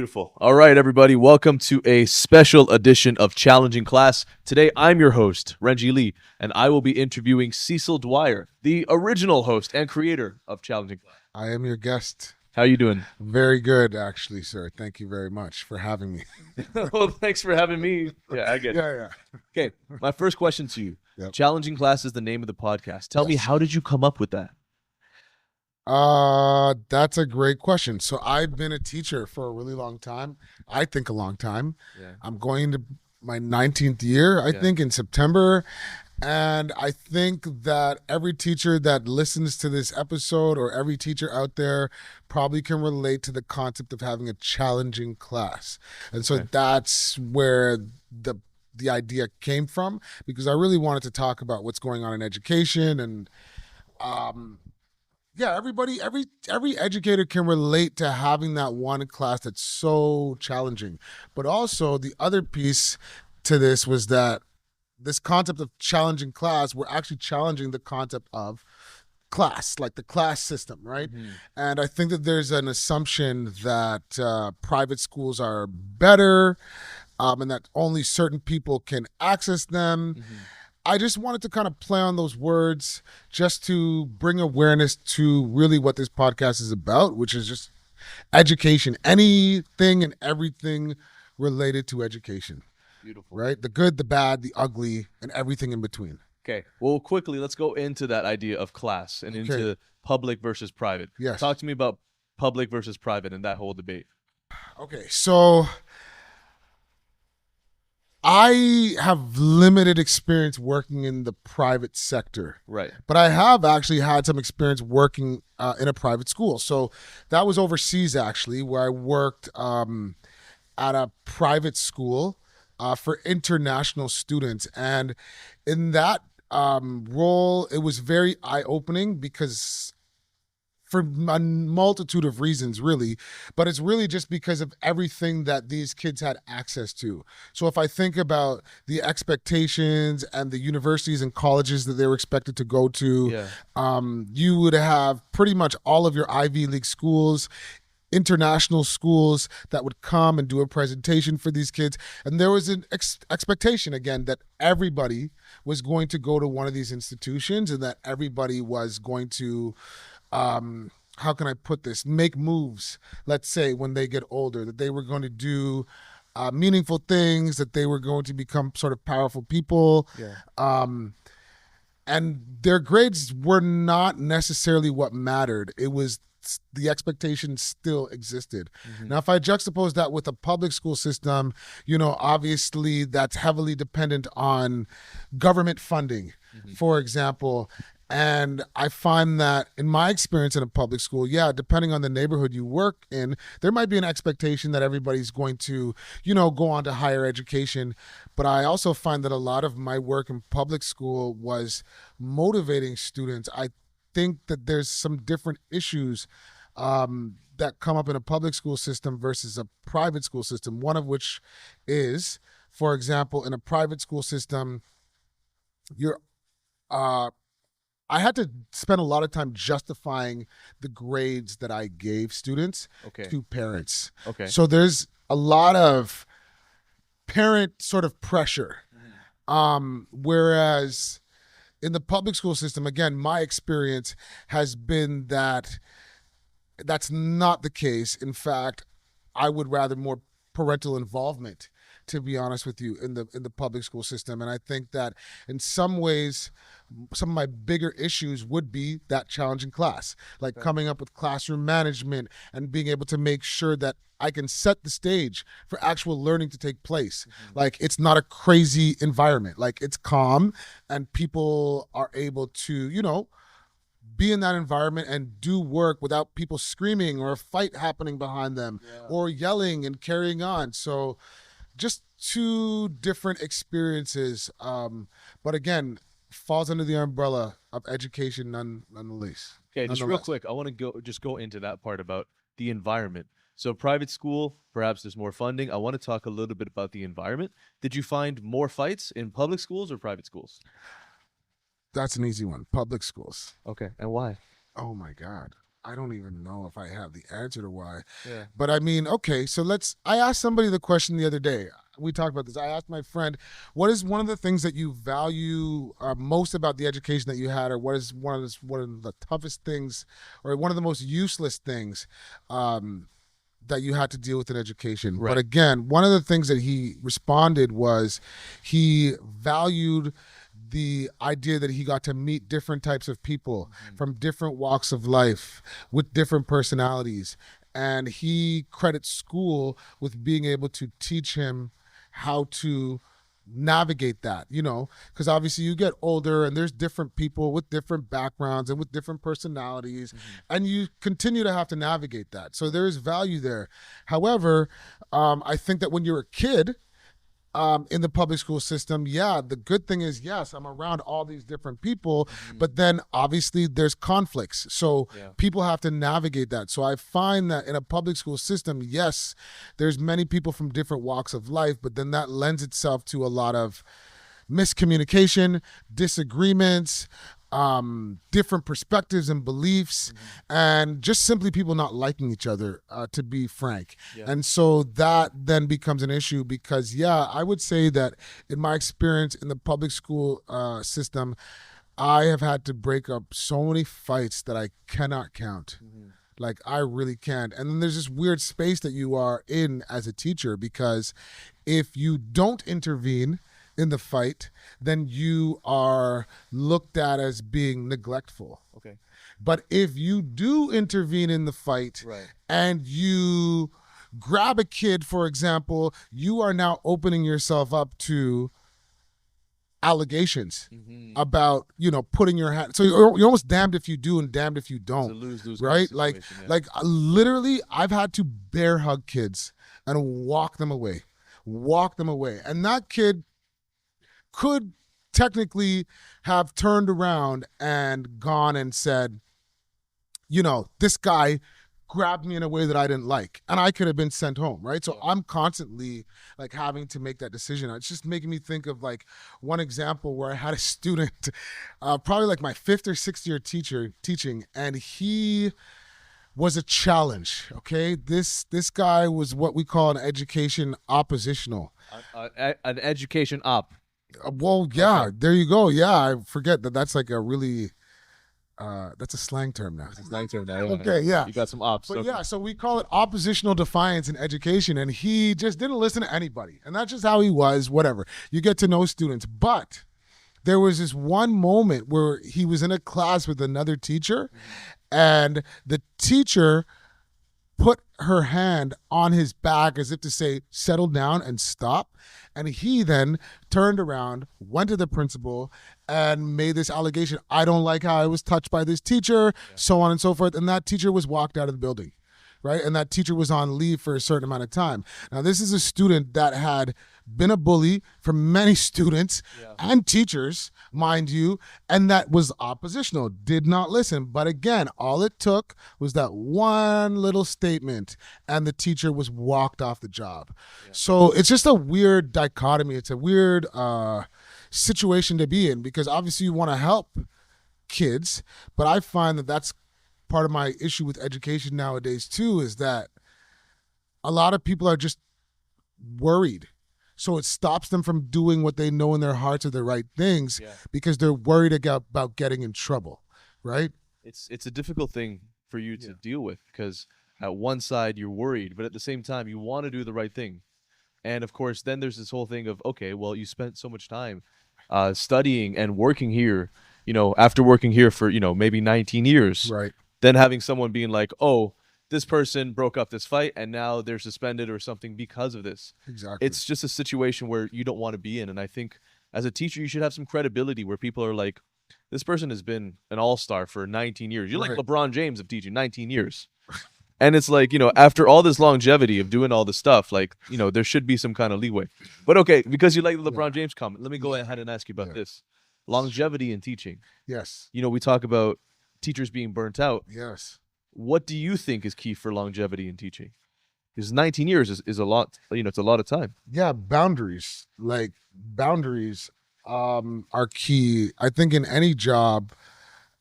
Beautiful. All right, everybody. Welcome to a special edition of Challenging Class. Today, I'm your host, Renji Lee, and I will be interviewing Cecil Dwyer, the original host and creator of Challenging Class. I am your guest. How you doing? Very good, actually, sir. Thank you very much for having me. Well, thanks for having me. Yeah, I get it. Yeah. Okay, my first question to you. Yep. Challenging Class is the name of the podcast. Tell me, Yes. how did you come up with that? That's a great question. So I've been a teacher for a really long time. I think a long time. Yeah. I'm going to my 19th year, I think, in September. And I think that every teacher that listens to this episode or every teacher out there probably can relate to the concept of having a challenging class. And so that's where the idea came from, because I really wanted to talk about what's going on in education. And everybody, every educator can relate to having that one class that's so challenging. But also the other piece to this was that this concept of challenging class, we're actually challenging the concept of class, like the class system, right? Mm-hmm. And I think that there's an assumption that private schools are better and that only certain people can access them. Mm-hmm. I just wanted to kind of play on those words just to bring awareness to really what this podcast is about, which is just education, anything and everything related to education. Beautiful. Right? The good, the bad, the ugly, and everything in between. Okay. Well, quickly, let's go into that idea of class and into public versus private. Yes. Talk to me about public versus private and that whole debate. Okay. So I have limited experience working in the private sector. Right. But I have actually had some experience working in a private school. So that was overseas, actually, where I worked at a private school for international students. And in that role, it was very eye-opening because for a multitude of reasons, really, but it's really just because of everything that these kids had access to. So if I think about the expectations and the universities and colleges that they were expected to go to, you would have pretty much all of your Ivy League schools, international schools that would come and do a presentation for these kids. And there was an expectation, again, that everybody was going to go to one of these institutions and that everybody was going to how can I put this? Make moves, let's say, when they get older, that they were going to do meaningful things, that they were going to become sort of powerful people. And their grades were not necessarily what mattered. It was the expectation still existed. Mm-hmm. Now, if I juxtapose that with a public school system, obviously that's heavily dependent on government funding, for example. And I find that in my experience in a public school, depending on the neighborhood you work in, there might be an expectation that everybody's going to, go on to higher education. But I also find that a lot of my work in public school was motivating students. I think that there's some different issues that come up in a public school system versus a private school system. One of which is, for example, in a private school system, I had to spend a lot of time justifying the grades that I gave students to parents. Okay. So there's a lot of parent sort of pressure. Whereas in the public school system, again, my experience has been that that's not the case. In fact, I would rather more parental involvement, to be honest with you, in the public school system. And I think that in some ways, some of my bigger issues would be that challenging class, like coming up with classroom management and being able to make sure that I can set the stage for actual learning to take place. Mm-hmm. Like, it's not a crazy environment. Like, it's calm and people are able to, be in that environment and do work without people screaming or a fight happening behind them or yelling and carrying on. So just two different experiences. But again, falls under the umbrella of education nonetheless. Okay, just real quick, I want to go into that part about the environment. So private school, perhaps there's more funding. I want to talk a little bit about the environment. Did you find more fights in public schools or private schools? That's an easy one. Public schools. Okay, and why? Oh my God. I don't even know if I have the answer to why. Yeah. But I mean, okay, so I asked somebody the question the other day. We talked about this. I asked my friend, what is one of the things that you value most about the education that you had, or what is one of the toughest things, or one of the most useless things that you had to deal with in education? Right. But again, one of the things that he responded was he valued the idea that he got to meet different types of people from different walks of life with different personalities. And he credits school with being able to teach him how to navigate that, because obviously you get older and there's different people with different backgrounds and with different personalities, and you continue to have to navigate that. So there is value there. However, I think that when you're a kid, in the public school system, yeah, the good thing is, yes, I'm around all these different people, but then obviously there's conflicts. So people have to navigate that. So I find that in a public school system, yes, there's many people from different walks of life, but then that lends itself to a lot of miscommunication, disagreements, different perspectives and beliefs, and just simply people not liking each other, to be frank. And so that then becomes an issue because, I would say that in my experience in the public school system, I have had to break up so many fights that I cannot count. Like, I really can't. And then there's this weird space that you are in as a teacher, because if you don't intervene in the fight, then you are looked at as being neglectful. Okay. But if you do intervene in the fight, and you grab a kid, for example, you are now opening yourself up to allegations about, putting your hand. So you're almost damned if you do and damned if you don't. It's a lose-lose right? kind of situation, Like literally, I've had to bear hug kids and walk them away. And that kid could technically have turned around and gone and said, this guy grabbed me in a way that I didn't like, and I could have been sent home, right? So I'm constantly like having to make that decision. It's just making me think of like one example where I had a student, probably like my 5th or 6th year teaching, and he was a challenge. Okay, this guy was what we call an education oppositional. An education op. Well, yeah, there you go. Yeah, I forget that that's like a really, that's a slang term now. It's a slang term now. Okay, yeah. You got some ops. But yeah, so we call it oppositional defiance in education, and he just didn't listen to anybody. And that's just how he was, whatever. You get to know students. But there was this one moment where he was in a class with another teacher, and the teacher put her hand on his back as if to say, settle down and stop. And he then turned around, went to the principal, and made this allegation. I don't like how I was touched by this teacher, so on and so forth. And that teacher was walked out of the building, right? And that teacher was on leave for a certain amount of time. Now, this is a student that had been a bully for many students and teachers, mind you, and that was oppositional, did not listen. But again, all it took was that one little statement, and the teacher was walked off the job. So it's just a weird dichotomy. It's a weird situation to be in, because obviously you want to help kids, but I find that that's part of my issue with education nowadays too, is that a lot of people are just worried. So it stops them from doing what they know in their hearts are the right things, because they're worried about getting in trouble, right? It's a difficult thing for you to deal with, because at one side you're worried, but at the same time you want to do the right thing. And of course, then there's this whole thing of, okay, well, you spent so much time studying and working here, after working here for, maybe 19 years. Right. Then having someone being like, oh, this person broke up this fight and now they're suspended or something because of this. Exactly. It's just a situation where you don't want to be in. And I think as a teacher, you should have some credibility where people are like, this person has been an all-star for 19 years. You're like LeBron James of teaching 19 years. And it's like, after all this longevity of doing all this stuff, like, there should be some kind of leeway. But okay, because you like the LeBron James comment, let me go ahead and ask you about this. Longevity in teaching. Yes. We talk about teachers being burnt out. Yes. What do you think is key for longevity in teaching? Because 19 years is a lot, it's a lot of time. Yeah, boundaries. Boundaries are key. I think in any job,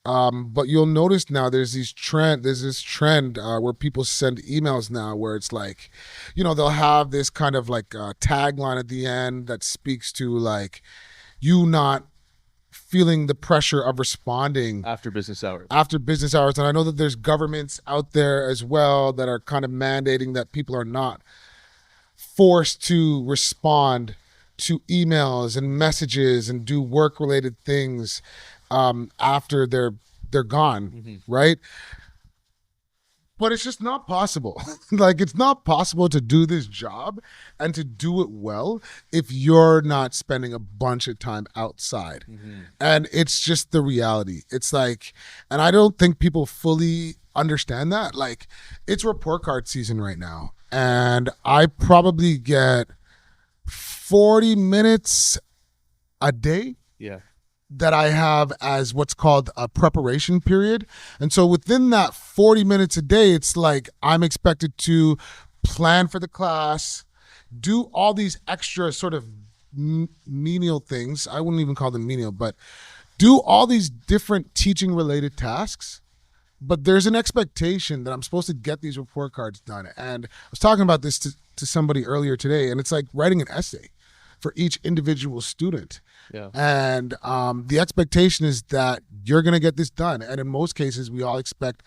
But you'll notice now there's this trend where people send emails now where it's like, they'll have this kind of like tagline at the end that speaks to like you not feeling the pressure of responding After business hours. after business hours. And I know that there's governments out there as well that are kind of mandating that people are not forced to respond to emails and messages and do work related things after they're gone, right? But it's just not possible. Like, it's not possible to do this job and to do it well if you're not spending a bunch of time outside. And it's just the reality. It's like, and I don't think people fully understand that. Like, it's report card season right now. And I probably get 40 minutes a day Yeah. that I have as what's called a preparation period. And so within that 40 minutes a day, it's like I'm expected to plan for the class, do all these extra sort of menial things. I wouldn't even call them menial, but do all these different teaching related tasks. But there's an expectation that I'm supposed to get these report cards done. And I was talking about this to somebody earlier today, and it's like writing an essay for each individual student. Yeah. And the expectation is that you're going to get this done. And in most cases, we all expect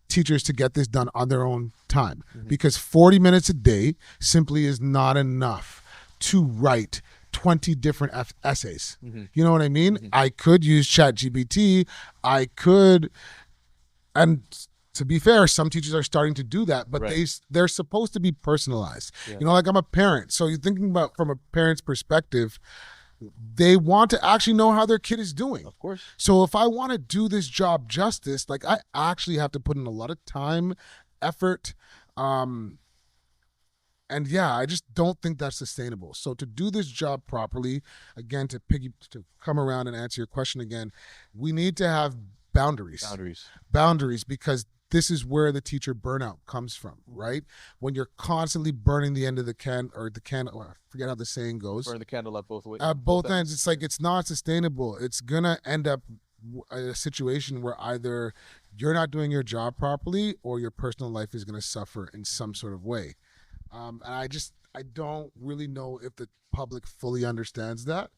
teachers to get this done on their own time because 40 minutes a day simply is not enough to write 20 different essays. You know what I mean? I could use ChatGPT. I could, and to be fair, some teachers are starting to do that, but Right. they're supposed to be personalized. Yeah. Like I'm a parent. So you're thinking about from a parent's perspective, they want to actually know how their kid is doing. Of course. So if I want to do this job justice, like I actually have to put in a lot of time, effort, and yeah, I just don't think that's sustainable. So to do this job properly, again, to come around and answer your question again, we need to have boundaries. Boundaries, because this is where the teacher burnout comes from, right? When you're constantly burning the end of the can, or the can, or I forget how the saying goes. Burn the candle at both ways. At both ends, it's like it's not sustainable. It's gonna end up a situation where either you're not doing your job properly or your personal life is gonna suffer in some sort of way. And I don't really know if the public fully understands that.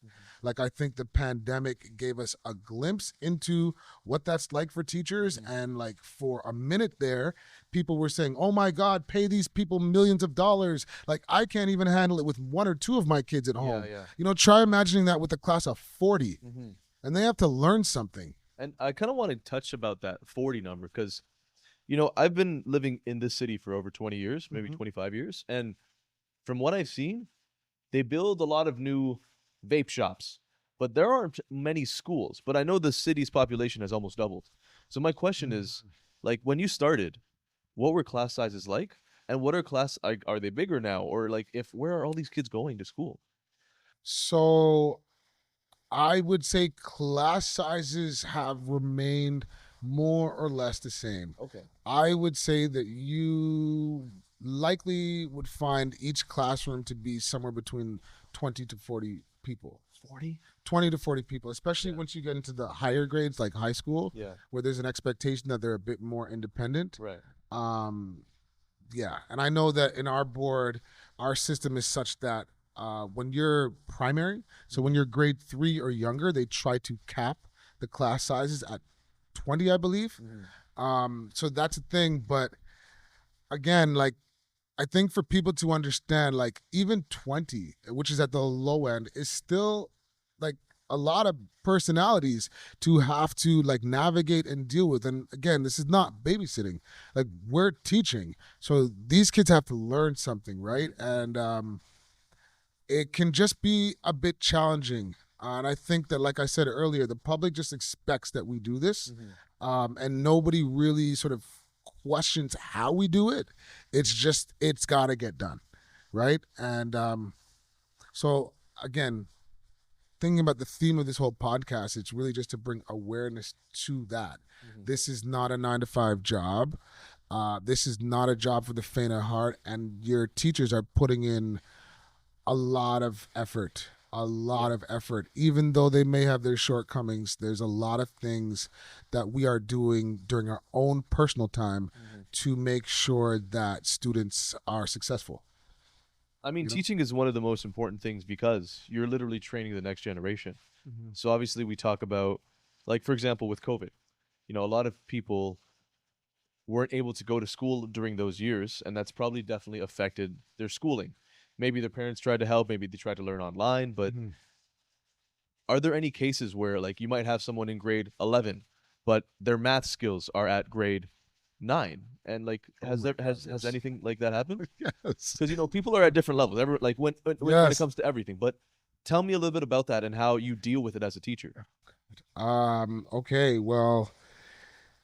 Like, I think the pandemic gave us a glimpse into what that's like for teachers. And like for a minute there, people were saying, oh my God, pay these people millions of dollars. Like, I can't even handle it with one or two of my kids at home. Yeah. Try imagining that with a class of 40 and they have to learn something. And I kind of want to touch about that 40 number because, I've been living in this city for over 20 years, maybe 25 years. And from what I've seen, they build a lot of new vape shops, but there aren't many schools. But I know the city's population has almost doubled. So my question is, like, when you started, what were class sizes like? And what are they bigger now? Or like, where are all these kids going to school? So I would say class sizes have remained more or less the same. Okay. I would say that you likely would find each classroom to be somewhere between 20 to 40 people. 40? 20 to 40 people, especially once you get into the higher grades like high school, Yeah. where there's an expectation that they're a bit more independent. Right. Yeah, and I know that in our board, our system is such that when you're primary, so when you're grade 3 or younger, they try to cap the class sizes at 20, I believe. So that's a thing. But again, like, I think for people to understand, like, even 20, which is at the low end, is still like a lot of personalities to have to like navigate and deal with. And again, this is not babysitting. Like, we're teaching. So these kids have to learn something, right? And it can just be a bit challenging. And I think that, like I said earlier, the public just expects that we do this. And nobody really sort of questions how we do it. It's got to get done, right? And so again, thinking about the theme of this whole podcast, it's really just to bring awareness to that. This is not a 9 to 5 job. This is not a job for the faint of heart, and your teachers are putting in a lot of effort a lot of effort. Even though they may have their shortcomings, there's a lot of things that we are doing during our own personal time to make sure that students are successful. I mean, You know? teaching is one of the most important things because you're literally training the next generation. So obviously we talk about, like, for example, with COVID, a lot of people weren't able to go to school during those years, and that's probably definitely affected their schooling. Maybe their parents tried to help, maybe they tried to learn online, but Mhm. are there any cases where, like, you might have someone in grade 11 but their math skills are at grade 9, and like Oh has my there God, has yes. anything like that happened? Yes. Because people are at different levels, like when it Yes. comes to everything. But tell me a little bit about that and how you deal with it as a teacher. Okay. Well,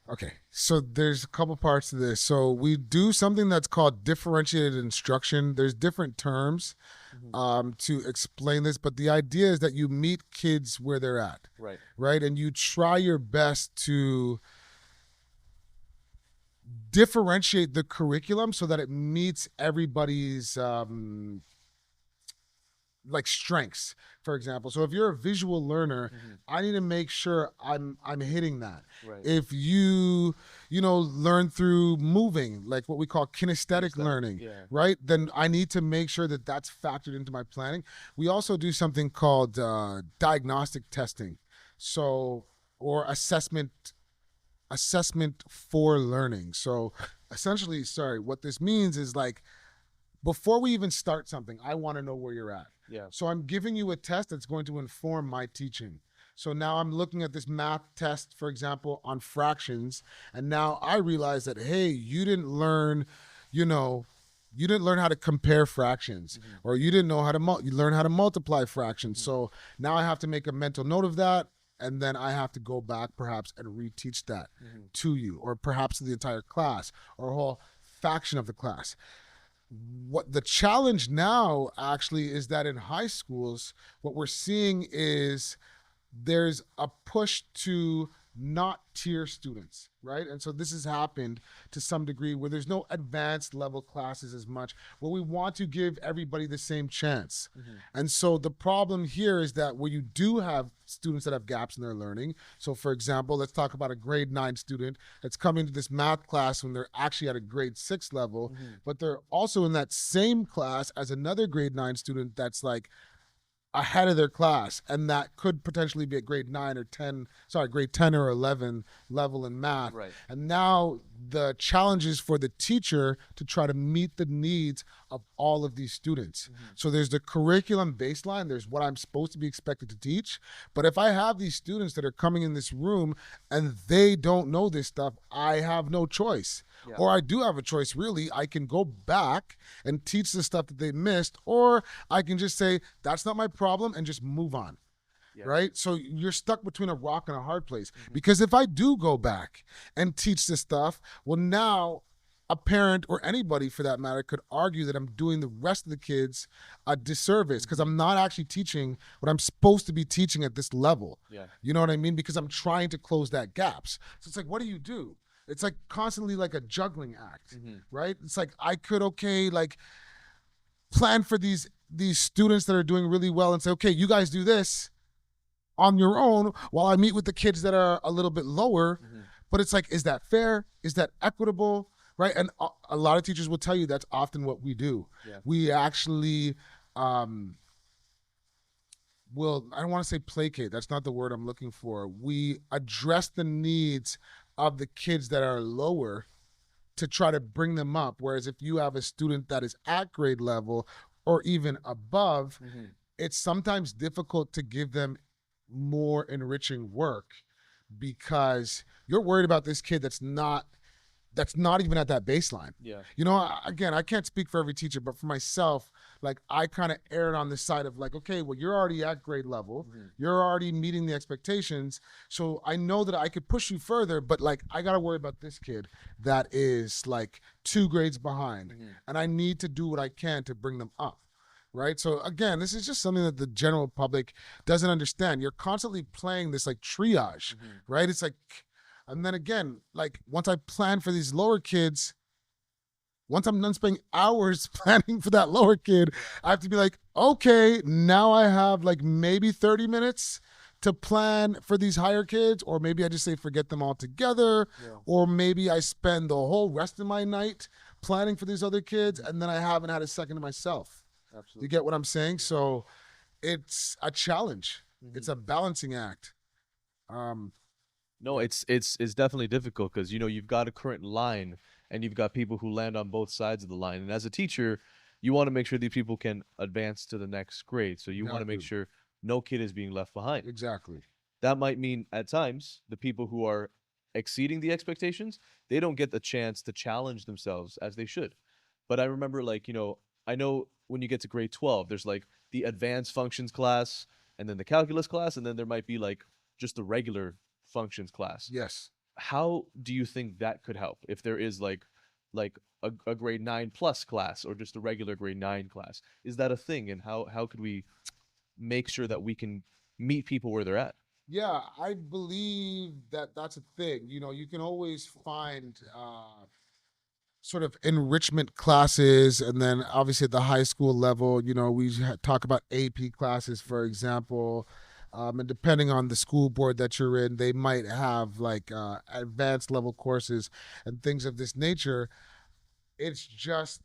okay. So there's a couple parts to this. So we do something that's called differentiated instruction. There's different terms to explain this, but the idea is that you meet kids where they're at, Right. right? And you try your best to differentiate the curriculum so that it meets everybody's like strengths, for example. So if you're a visual learner, I need to make sure I'm hitting that. Right. If you learn through moving, like what we call kinesthetic Kinesthetic, learning, yeah. right? Then I need to make sure that that's factored into my planning. We also do something called diagnostic testing, so or assessment for learning. So essentially, sorry, what this means is like before we even start something, I want to know where you're at. Yeah. So I'm giving you a test that's going to inform my teaching. So now I'm looking at this math test, for example, on fractions, and now I realize that hey, you know, you didn't learn how to compare fractions, or you didn't know how to you learn how to multiply fractions. So now I have to make a mental note of that, and then I have to go back perhaps and reteach that to you, or perhaps to the entire class, or a whole faction of the class. What the challenge now actually is that in high schools, what we're seeing is there's a push to not tier students, right? And so this has happened to some degree where there's no advanced level classes as much, where we want to give everybody the same chance. And so the problem here is that where you do have students that have gaps in their learning, so for example, let's talk about a grade 9 student that's coming to this math class when they're actually at a grade 6 level, but they're also in that same class as another grade 9 student that's like ahead of their class, and that could potentially be a grade 10 or 11 level in math. Right. And now the challenge is for the teacher to try to meet the needs of all of these students. So there's the curriculum baseline, there's what I'm supposed to be expected to teach. But if I have these students that are coming in this room and they don't know this stuff, I have no choice. Yeah. Or I do have a choice, really. I can go back and teach the stuff that they missed, or I can just say, that's not my problem and just move on. Yeah. Right? So you're stuck between a rock and a hard place. Because if I do go back and teach this stuff, well, now a parent or anybody for that matter could argue that I'm doing the rest of the kids a disservice because I'm not actually teaching what I'm supposed to be teaching at this level. Yeah. You know what I mean? Because I'm trying to close that gaps. So it's like, what do? It's like constantly like a juggling act, right? It's like I could like plan for these students that are doing really well and say, okay, you guys do this on your own while I meet with the kids that are a little bit lower. But it's like, is that fair? Is that equitable? Right? And a lot of teachers will tell you that's often what we do. Yeah. We actually I don't want to say placate. That's not the word I'm looking for. We address the needs of the kids that are lower to try to bring them up. Whereas if you have a student that is at grade level or even above, it's sometimes difficult to give them more enriching work because you're worried about this kid that's not even at that baseline. Yeah. Again, I can't speak for every teacher, but for myself, like I kind of erred on the side of like, okay, well, you're already at grade level. You're already meeting the expectations. So I know that I could push you further, but like, I got to worry about this kid that is like 2 grades behind. And I need to do what I can to bring them up. Right. So again, this is just something that the general public doesn't understand. You're constantly playing this like triage, right? It's like, and then again, like once I plan for these lower kids, Once I'm done spending hours planning for that lower kid, I have to be like, okay, now I have like maybe 30 minutes to plan for these higher kids, or maybe I just say forget them altogether, Yeah. or maybe I spend the whole rest of my night planning for these other kids, and then I haven't had a second to myself. Absolutely. You get what I'm saying? So it's a challenge. Mhm. It's a balancing act. Um, No, it's definitely difficult because you've got a current line and you've got people who land on both sides of the line. And as a teacher, you want to make sure these people can advance to the next grade. So you want to make exactly. sure no kid is being left behind. Exactly. That might mean at times the people who are exceeding the expectations, they don't get the chance to challenge themselves as they should. But I remember, like, I know when you get to grade 12, there's like the advanced functions class and then the calculus class, and then there might be like just the regular functions class. Yes. How do you think that could help if there is like a grade 9 plus class or just a regular grade 9 class? Is that a thing? And how could we make sure that we can meet people where they're at? Yeah, I believe that that's a thing. You know, you can always find sort of enrichment classes, and then obviously at the high school level, you know, we talk about AP classes, for example. And depending on the school board that you're in, they might have like advanced level courses and things of this nature. It's just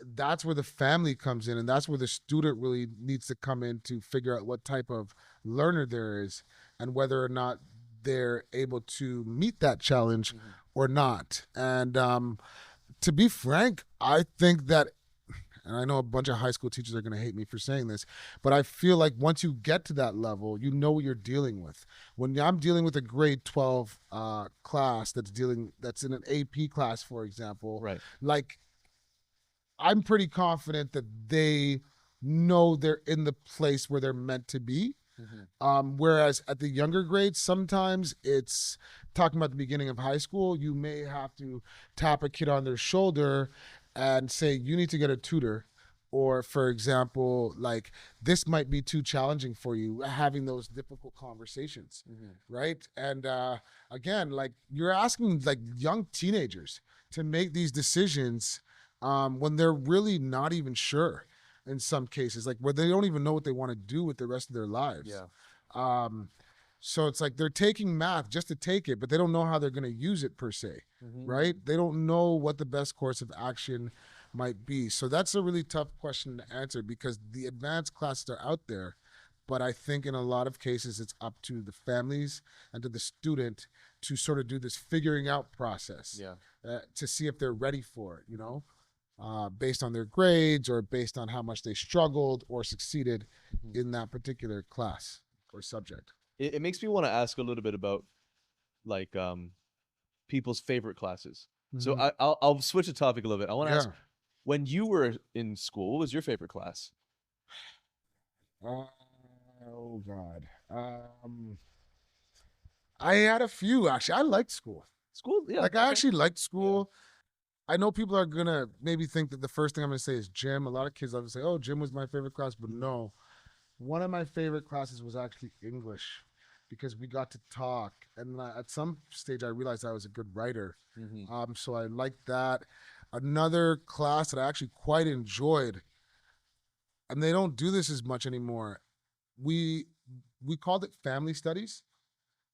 that's where the family comes in, and that's where the student really needs to come in to figure out what type of learner there is and whether or not they're able to meet that challenge or not. And to be frank, I think that, and I know a bunch of high school teachers are going to hate me for saying this, but I feel like once you get to that level, you know what you're dealing with. When I'm dealing with a grade 12 class that's in an AP class, for example, Right. like I'm pretty confident that they know they're in the place where they're meant to be. Whereas at the younger grades, sometimes it's talking about the beginning of high school, you may have to tap a kid on their shoulder and say, you need to get a tutor. Or, for example, like this might be too challenging for you, having those difficult conversations, right? And again, like you're asking like young teenagers to make these decisions when they're really not even sure in some cases, like where they don't even know what they want to do with the rest of their lives. Yeah. Um, so it's like they're taking math just to take it, but they don't know how they're going to use it per se, right? They don't know what the best course of action might be. So that's a really tough question to answer because the advanced classes are out there, but I think in a lot of cases it's up to the families and to the student to sort of do this figuring out process Yeah. to see if they're ready for it, you know? Based on their grades or based on how much they struggled or succeeded in that particular class or subject. It makes me want to ask a little bit about like people's favorite classes. So I'll switch the topic a little bit. I want to ask, Yeah. when you were in school, what was your favorite class? Uh, oh God. I had a few actually. I liked school. School? Yeah. Like I Okay. actually liked school. I know people are gonna maybe think that the first thing I'm gonna say is gym. A lot of kids love to say, "Oh, gym was my favorite class," but no. One of my favorite classes was actually English because we got to talk, and at some stage I realized I was a good writer. So I liked that. Another class that I actually quite enjoyed, and they don't do this as much anymore. We we called it family studies,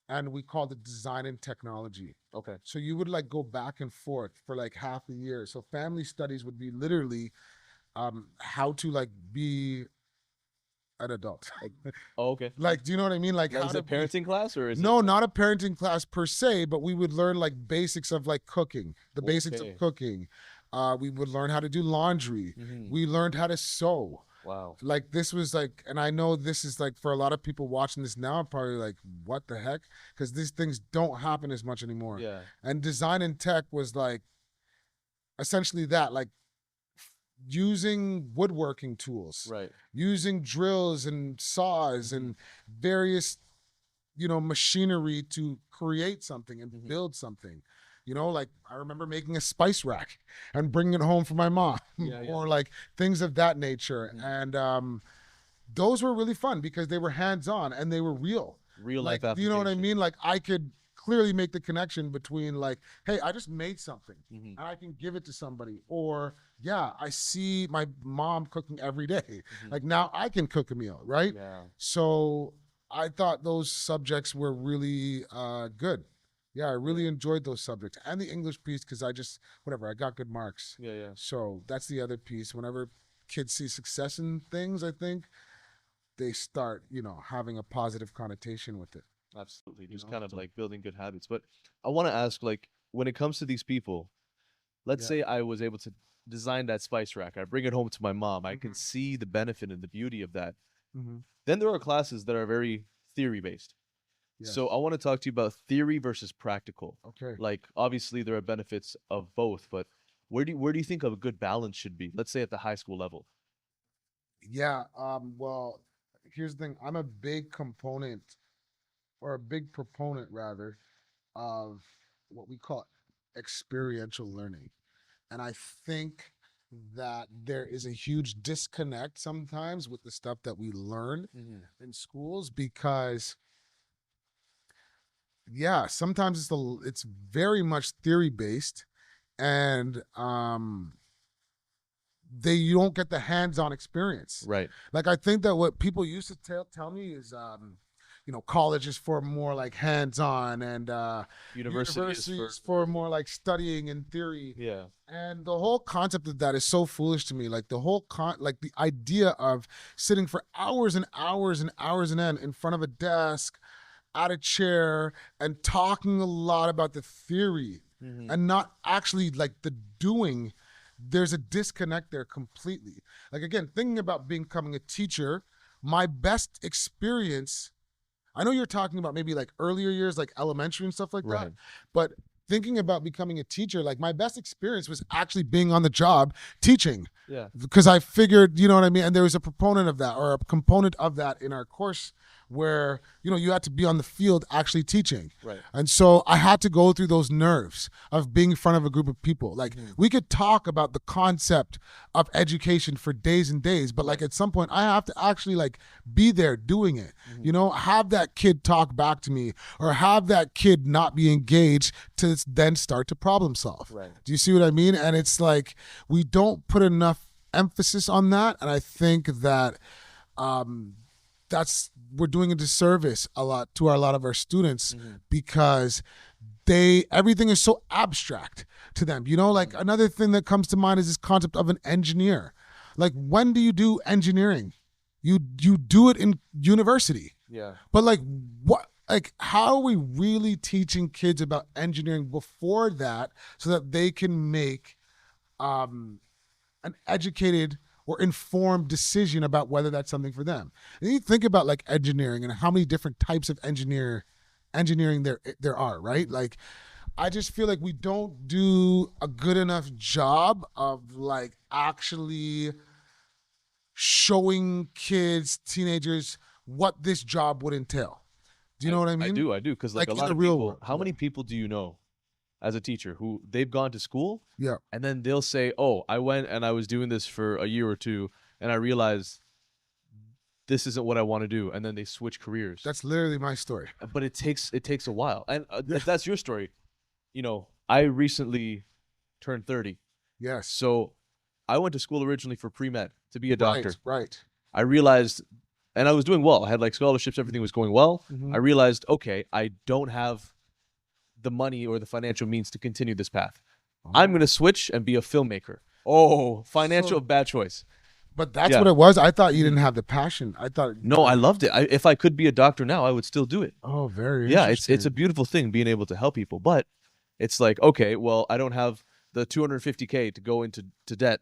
and we called it design and technology. Okay. So you would like go back and forth for like half a year. So family studies would be literally how to like be an adult. Oh, okay. Like, do you know what I mean? Like Now, how is to it parenting class or is it? no, not a parenting class per se, but we would learn like basics of like cooking, the basics Okay. of cooking. We would learn how to do laundry. We learned how to sew. Wow. Like this was like, and I know this is like for a lot of people watching this now, probably like, what the heck? Because these things don't happen as much anymore. Yeah. And design and tech was like essentially that, like using woodworking tools, Right. using drills and saws and various, you know, machinery to create something and build something. You know, like I remember making a spice rack and bringing it home for my mom, Yeah, yeah. or like things of that nature. And those were really fun because they were hands on and they were real. Real Like, life do you know what I application. mean? Like I could clearly make the connection between like, hey, I just made something Mhm. and I can give it to somebody, or yeah, I see my mom cooking every day. Mhm. Like now I can cook a meal, right? Yeah. So I thought those subjects were really good. Yeah, I really Yeah. enjoyed those subjects and the English piece because I just whatever I got good marks. Yeah. Yeah. So that's the other piece. Whenever kids see success in things, I think they start, having a positive connotation with it. Absolutely. You Just know, kind of so like building good habits. But I want to ask, like, when it comes to these people, let's yeah. say I was able to design that spice rack. I bring it home to my mom. I can Mhm. see the benefit and the beauty of that. Mhm. Then there are classes that are very theory based. So I Yes. want to talk to you about theory versus practical. Okay. Like obviously there are benefits of both, but where do you think a good balance should be? Let's say at the high school level. Yeah. Well, here's the thing. I'm a big component, or a big proponent rather, of what we call experiential learning. And I think that there is a huge disconnect sometimes with the stuff that we learn Mm-hmm. in schools because yeah, sometimes it's very much theory based, and they you don't get the hands-on experience. Right. Like I think that what people used to tell me is college is for more like hands-on, and University is university for is for more like studying and theory. yeah. And the whole concept of that is so foolish to me. Like the whole like the idea of sitting for hours and hours and hours and end in front of a desk at a chair and talking a lot about the theory Mm-hmm. and not actually like the doing. There's a disconnect there completely. Like again, thinking about becoming a teacher, my best experience, I know you're talking about maybe like earlier years, like elementary and stuff like that, Right. but thinking about becoming a teacher, like my best experience was actually being on the job teaching, Yeah. because I figured, you know what I mean? And there was a proponent of that, or a component of that in our course where, you had to be on the field actually teaching. Right. And so I had to go through those nerves of being in front of a group of people. Like Mhm. we could talk about the concept of education for days and days, but like Right. at some point I have to actually like be there doing it, Mhm. have that kid talk back to me, or have that kid not be engaged to then start to problem solve. Right. Do you see what I mean? And it's like we don't put enough emphasis on that, and I think that um, we're doing a disservice a lot of our students Mhm. because everything is so abstract to them. Like another thing that comes to mind is this concept of an engineer. Like when do you do engineering? You do it in university. Yeah. But like what, like how are we really teaching kids about engineering before that so that they can make um an educated or informed decision about whether that's something for them? And you think about like engineering and how many different types of engineering there are, right? Like I just feel like we don't do a good enough job of like actually showing kids, teenagers, what this job would entail. Do you know what I I mean? do, because like Like a in lot the of real people, world. how many people do you know as a teacher who they've gone to school Yeah. and then they'll say, "Oh, I went and I was doing this for a year or two and I realized this isn't what I want to do," and then they switch careers. That's literally my story. But it takes a while. And Yeah. if that's your story, I recently turned 30. Yes. So I went to school originally for pre-med to be a doctor. Right. I realized, and I was doing well. I had like scholarships, everything was going well. Mhm. I realized, okay, I don't have the money or the financial means to continue this path. I'm going to switch and be a filmmaker. Oh, financial So- bad choice. But that's Yeah. what it was. I thought you didn't have the passion. I thought No, I loved it. If I could be a doctor now, I would still do it. Oh, very Yeah, interesting. it's a beautiful thing being able to help people, but it's like, okay, well, I don't have the 250K to go into debt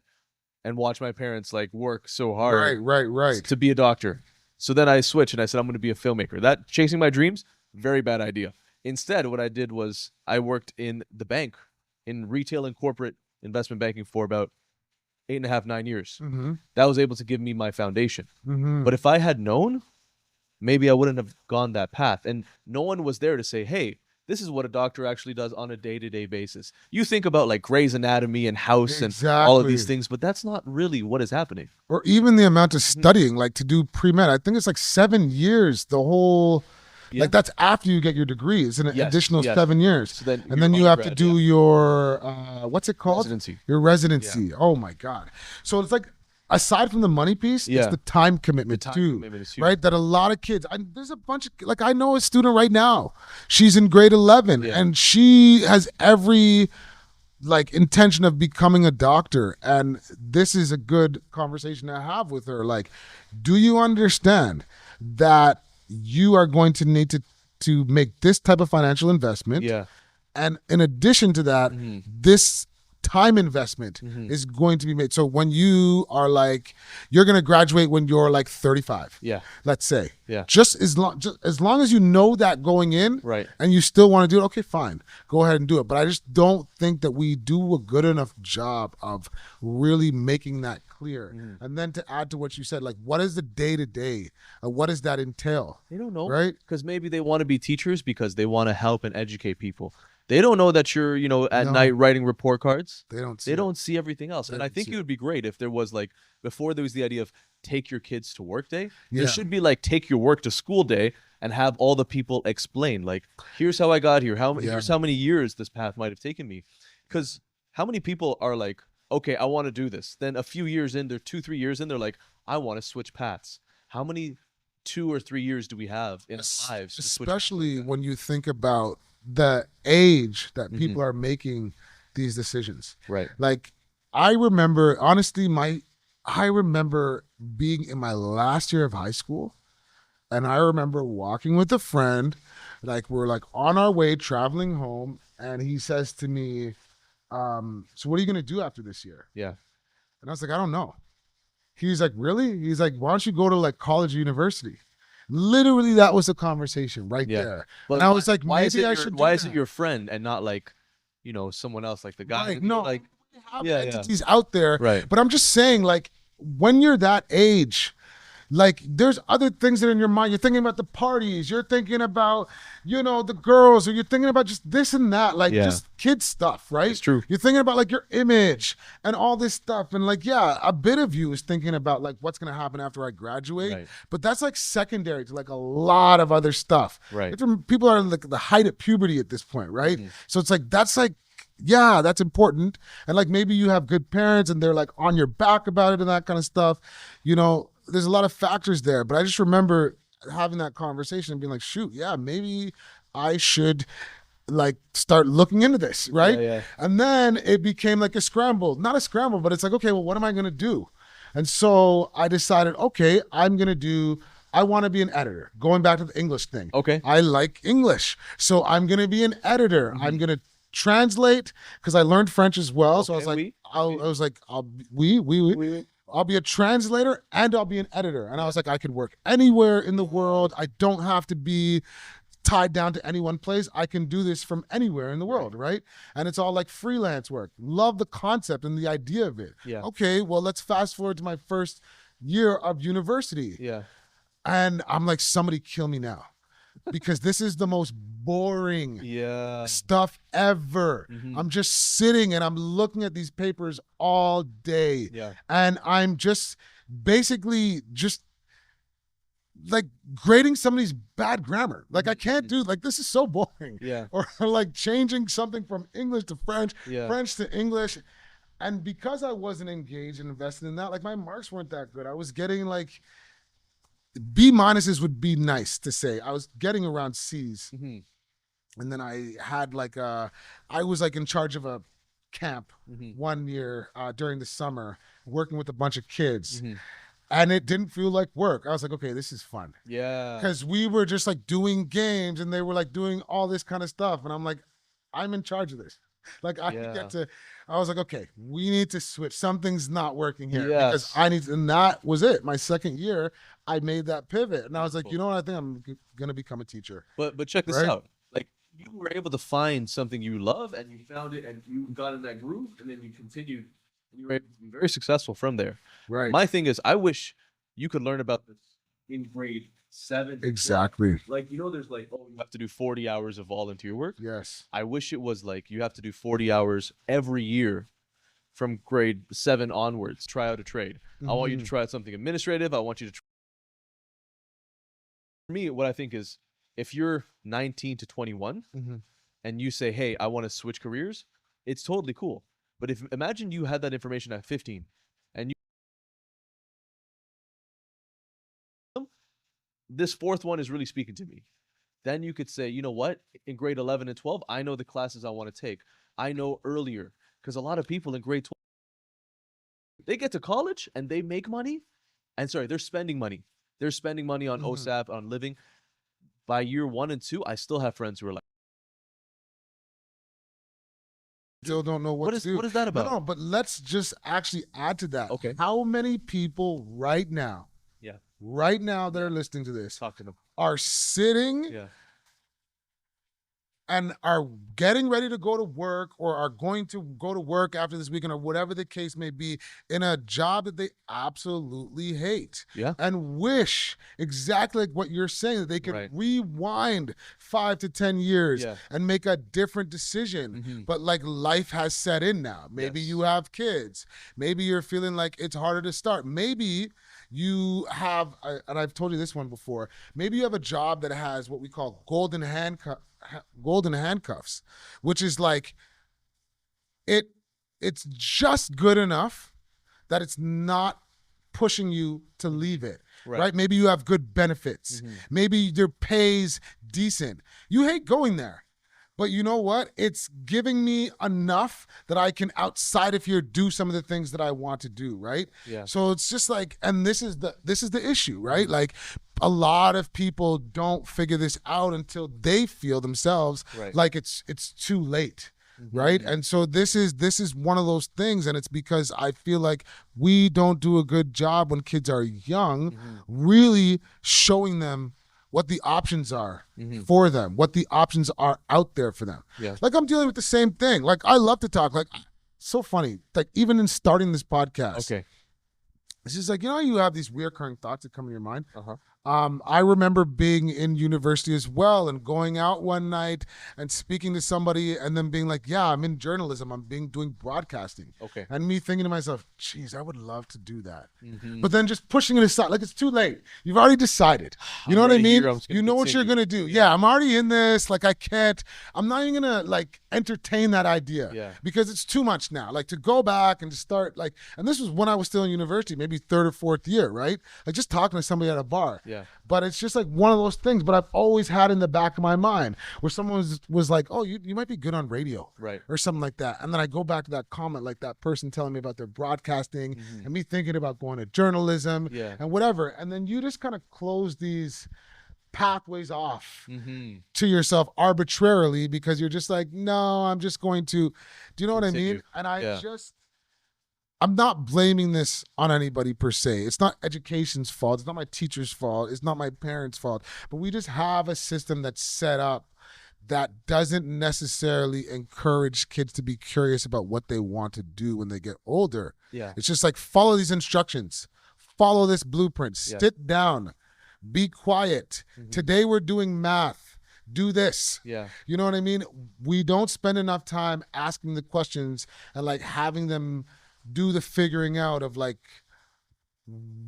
and watch my parents like work so hard right. to be a doctor. So then I switched and I said I'm going to be a filmmaker. That chasing my dreams, very bad idea. Instead, what I did was I worked in the bank, in retail and corporate investment banking for about 8.5, 9 years. Mm-hmm. That was able to give me my foundation. Mm-hmm. But if I had known, maybe I wouldn't have gone that path. And no one was there to say, hey, this is what a doctor actually does on a day-to-day basis. You think about like Grey's Anatomy and House and all of these Exactly. things, but that's not really what is happening. Or even the amount of studying, like to do pre-med. I think it's like 7 years, the whole Yeah. Like that's after you get your degree. It's an Yes, additional yes. 7 years. So then And your then you have to undergrad, do your what's it called? residency. Your residency. Oh my God. So it's like aside from the money piece, Yeah. it's the time commitment time too. commitment is huge. Right? That a lot of kids, there's a bunch of, like I know a student right now. She's in grade 11 Yeah. and she has every like intention of becoming a doctor, and this is a good conversation to have with her. Like, do you understand that you are going to need to make this type of financial investment, Yeah. and in addition to that, this time investment is going to be made. So when you are like, you're going to graduate when you're like 35, Yeah. let's say, Yeah. just as long as you know that going in, Right. and you still want to do it, okay, fine, go ahead and do it. But I just don't think that we do a good enough job of really making that clear. And then to add to what you said, like, what is the day-to-day? What does that entail? They don't know. Right? Because maybe they want to be teachers because they want to help and educate people. They don't know that you're, at No. night writing report cards. They don't see They it. don't see everything else. And I don't think see it would be great if there was like, before there was the idea of take your kids to work day, Yeah. there should be like take your work to school day and have all the people explain, like, here's how I got here. Here's how many years this path might have taken me. Because how many people are like, okay, I want to do this. Then a few years in, they're 2-3 years in, they're like, I want to switch paths. How many 2 or 3 years do we have in our lives? To switch Especially when you think about the age that people are making these decisions. Right. Like, I remember, honestly, I remember being in my last year of high school, and I remember walking with a friend, like we're like on our way traveling home, and he says to me, so what are you going to do after this year? Yeah. And I was like, I don't know. He's like, really? He's like, why don't you go to like college or university? Literally, that was a conversation right there. But and I was like, why is maybe it I your, should do why is that. it your friend and not like, someone else, like the guy? Right, no, like, we have yeah, entities out there. Right. But I'm just saying, like, when you're that age, like, there's other things that are in your mind. You're thinking about the parties. You're thinking about, the girls, or you're thinking about just this and that, like just kid stuff, right? It's true. You're thinking about like your image and all this stuff. And like, yeah, a bit of you is thinking about like what's going to happen after I graduate. Right. But that's like secondary to like a lot of other stuff. Right. People are like the height of puberty at this point, right? So it's like, that's like, yeah, that's important. And like maybe you have good parents and they're like on your back about it and that kind of stuff. There's a lot of factors there. But I just remember having that conversation and being like, shoot, yeah, maybe I should like start looking into this, right? Yeah. And then it became like a scramble. Not a scramble, but it's like, okay, well, what am I going to do? And so I decided, okay, I want to be an editor. Going back to the English thing. Okay. I like English. So I'm going to be an editor. I'm going to translate because I learned French as well. So I was like, I'll be a translator and I'll be an editor. And I was like, I could work anywhere in the world. I don't have to be tied down to any one place. I can do this from anywhere in the world, right? And it's all like freelance work. Love the concept and the idea of it. Yeah. Okay, well, let's fast forward to my first year of university. Yeah. And I'm like, somebody kill me now. Because this is the most boring stuff ever. I'm just sitting and I'm looking at these papers all day. Yeah. And I'm just basically just like grading somebody's bad grammar. Like I can't do, like, this is so boring. Yeah. Or like changing something from English to French, French to English. And because I wasn't engaged and invested in that, like my marks weren't that good. I was getting like B minuses would be nice to say. I was getting around C's. And then I had like I was like in charge of a camp 1 year during the summer, working with a bunch of kids. And it didn't feel like work. I was like, okay, this is fun. Yeah. Because we were just like doing games and they were like doing all this kind of stuff. And I'm like, I'm in charge of this. Like I was like, okay, we need to switch. Something's not working here. Yes. Because and that was it. My second year, I made that pivot. And I was like, you know what? I think I'm going to become a teacher. But check this out. Like, you were able to find something you love and you found it and you got in that groove and then you continued and you were able to be very successful from there. Right. My thing is, I wish you could learn about this in grade 7. Exactly. Like, there's like, you have to do 40 hours of volunteer work. Yes. I wish it was like you have to do 40 hours every year from grade 7 onwards. Try out a trade. I want you to try out something administrative. I want you to. For me, what I think is, if you're 19 to 21 Mhm. and you say, "Hey, I want to switch careers," it's totally cool. But if imagine you had that information at 15 and this fourth one is really speaking to me. Then you could say, you know what? In grade 11 and 12, I know the classes I want to take. I know earlier because a lot of people in grade 12, they get to college and they make money. And sorry, they're spending money. They're spending money on Mhm. OSAP, on living. By year 1 and 2, I still have friends who are like, Still don't know what to do. what is that No, about? no, but let's just actually add to that. Okay. How many people right now, Yeah. that are listening to this, Talk to them. are sitting Yeah. and are getting ready to go to work or are going to go to work after this weekend or whatever the case may be in a job that they absolutely hate Yeah. and wish exactly like what you're saying, that they could Right. rewind 5 to 10 years Yeah. and make a different decision. Mhm. But like life has set in now. Maybe Yes. you have kids. Maybe you're feeling like it's harder to start. Maybe you have, and I've told you this one before, maybe you have a job that has what we call golden handcuffs, which is like it's just good enough that it's not pushing you to leave it. Right? Maybe you have good benefits. Mhm. Maybe your pay's decent. You hate going there. But you know what? It's giving me enough that I can, outside of here, do some of the things that I want to do, right? Yeah. So it's just like, and this is the issue, right? Like a lot of people don't figure this out until they feel themselves Right. like it's too late. Right. And so this is one of those things. And it's because I feel like we don't do a good job when kids are young, really showing them what the options are for them, what the options are out there for them. Yeah. Like I'm dealing with the same thing. Like I love to talk. Like so funny. Like even in starting this podcast, Okay. it's just like, you know, you have these reoccurring thoughts that come in your mind. Uh-huh. I remember being in university as well and going out one night and speaking to somebody and then being like, yeah, I'm in journalism. I'm doing broadcasting. Okay. And me thinking to myself, geez, I would love to do that. Mhm. But then just pushing it aside, like it's too late. You've already decided. You know I'm what I already mean? here, I'm just gonna You know what you're continue. going to do. Yeah, I'm already in this. Like I can't, I'm not even going to like entertain that idea. Yeah. Because it's too much now. Like to go back and to start like, and this was when I was still in university, maybe third or fourth year, right? Like just talking to somebody at a bar. Yeah. But it's just like one of those things. But I've always had in the back of my mind where someone was like, oh, you might be good on radio. Right. Or something like that. And then I go back to that comment, like that person telling me about their broadcasting and me thinking about going to journalism Yeah. and whatever. And then you just kind of close these pathways off Mhm. to yourself arbitrarily because you're just like, no, I'm just going to, do you know what I mean? Continue. And I Yeah. I'm not blaming this on anybody per se. It's not education's fault. It's not my teacher's fault. It's not my parents' fault. But we just have a system that's set up that doesn't necessarily encourage kids to be curious about what they want to do when they get older. Yeah. It's just like follow these instructions, follow this blueprint, Yeah. sit down, be quiet. Today we're doing math. Do this. Yeah. You know what I mean? We don't spend enough time asking the questions and like having them do the figuring out of like,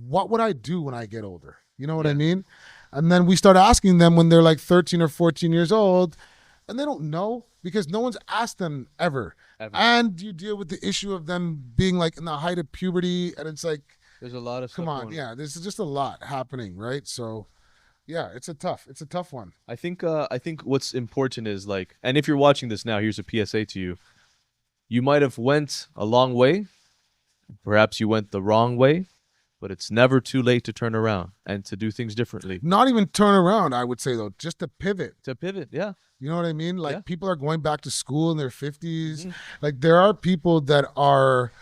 what would I do when I get older? You know what I Yeah. mean? And then we start asking them when they're like 13 or 14 years old and they don't know because no one's asked them ever. Ever. And you deal with the issue of them being like in the height of puberty and it's like, There's a lot of come stuff on. going Yeah, there's just a lot happening, right? So yeah, it's a tough one. I think what's important is like, and if you're watching this now, here's a PSA to you. You might have went a long way. Perhaps you went the wrong way, but it's never too late to turn around and to do things differently. Not even turn around, I would say though, just to pivot. To pivot, yeah. You know what I mean? Like Yeah. people are going back to school in their 50s. Like there are people that are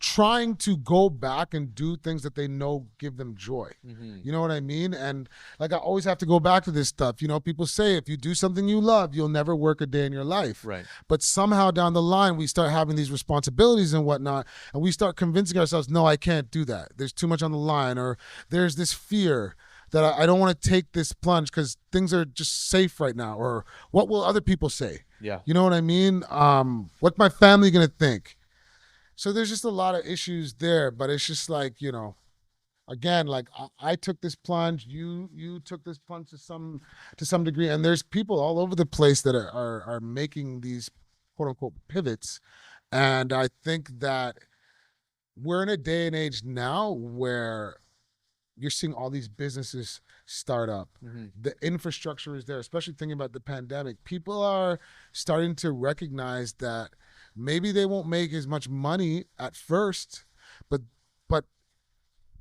trying to go back and do things that they know give them joy. You know what I mean? And like I always have to go back to this stuff. You know, people say if you do something you love, you'll never work a day in your life. Right. But somehow down the line, we start having these responsibilities and whatnot, and we start convincing ourselves, no, I can't do that. There's too much on the line, or there's this fear that I don't want to take this plunge because things are just safe right now, or what will other people say? Yeah. You know what I mean? What's my family going to think? So there's just a lot of issues there, but it's just like, you know, again, like I took this plunge, you took this plunge to some degree, and there's people all over the place that are making these quote unquote pivots, and I think that we're in a day and age now where you're seeing all these businesses start up. The infrastructure is there, especially thinking about the pandemic. People are starting to recognize that maybe they won't make as much money at first, but but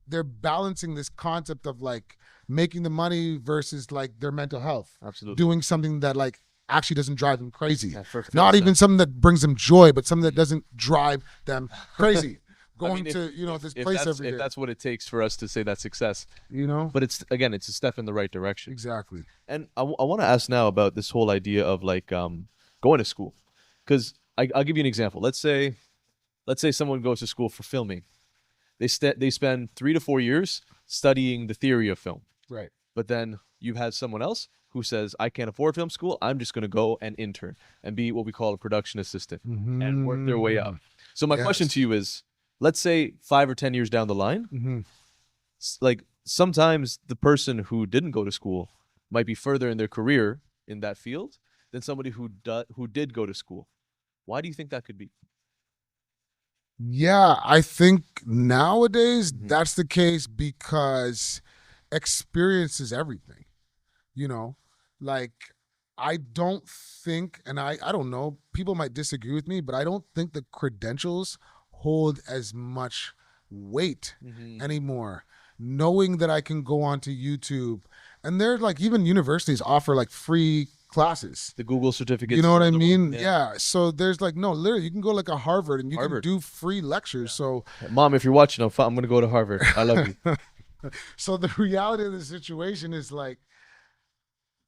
they're balancing this concept of like making the money versus like their mental health. Absolutely. Doing something that like actually doesn't drive them crazy. Yeah, Not even something that brings them joy, but something that doesn't drive them crazy. Going to this place every day. If that's what it takes for us to say that's success, But it's a step in the right direction. exactly. And I want to ask now about this whole idea of like going to school, because I'll give you an example. Let's say someone goes to school for filming. They spend 3 to 4 years studying the theory of film, Right. but then you've had someone else who says, I can't afford film school. I'm just going to go and intern and be what we call a production assistant and work their way up. So my question to you is, let's say 5 or 10 years down the line, like sometimes the person who didn't go to school might be further in their career in that field than somebody who did go to school. Why do you think that could be? Yeah, I think nowadays that's the case because experience is everything. You know, like I don't think, and I don't know, people might disagree with me, but I don't think the credentials hold as much weight anymore. Knowing that I can go onto YouTube, and they're like, even universities offer like free classes. The Google certificates. You know what I mean? Yeah. So there's like, no, literally, you can go like a Harvard and you can do free lectures. So, Mom, if you're watching, I'm going to go to Harvard. I love you. so the reality of the situation is like,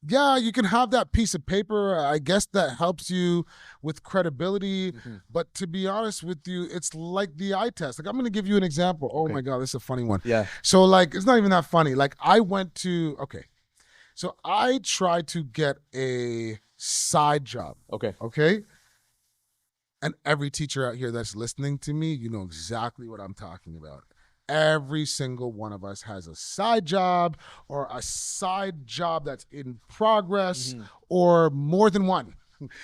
yeah, you can have that piece of paper. I guess that helps you with credibility. But to be honest with you, it's like the eye test. Like, I'm going to give you an example. Oh my God, this is a funny one. Yeah. So like, it's not even that funny. Like so I tried to get a side job. Okay. And every teacher out here that's listening to me, you know exactly what I'm talking about. Every single one of us has a side job or a side job that's in progress or more than one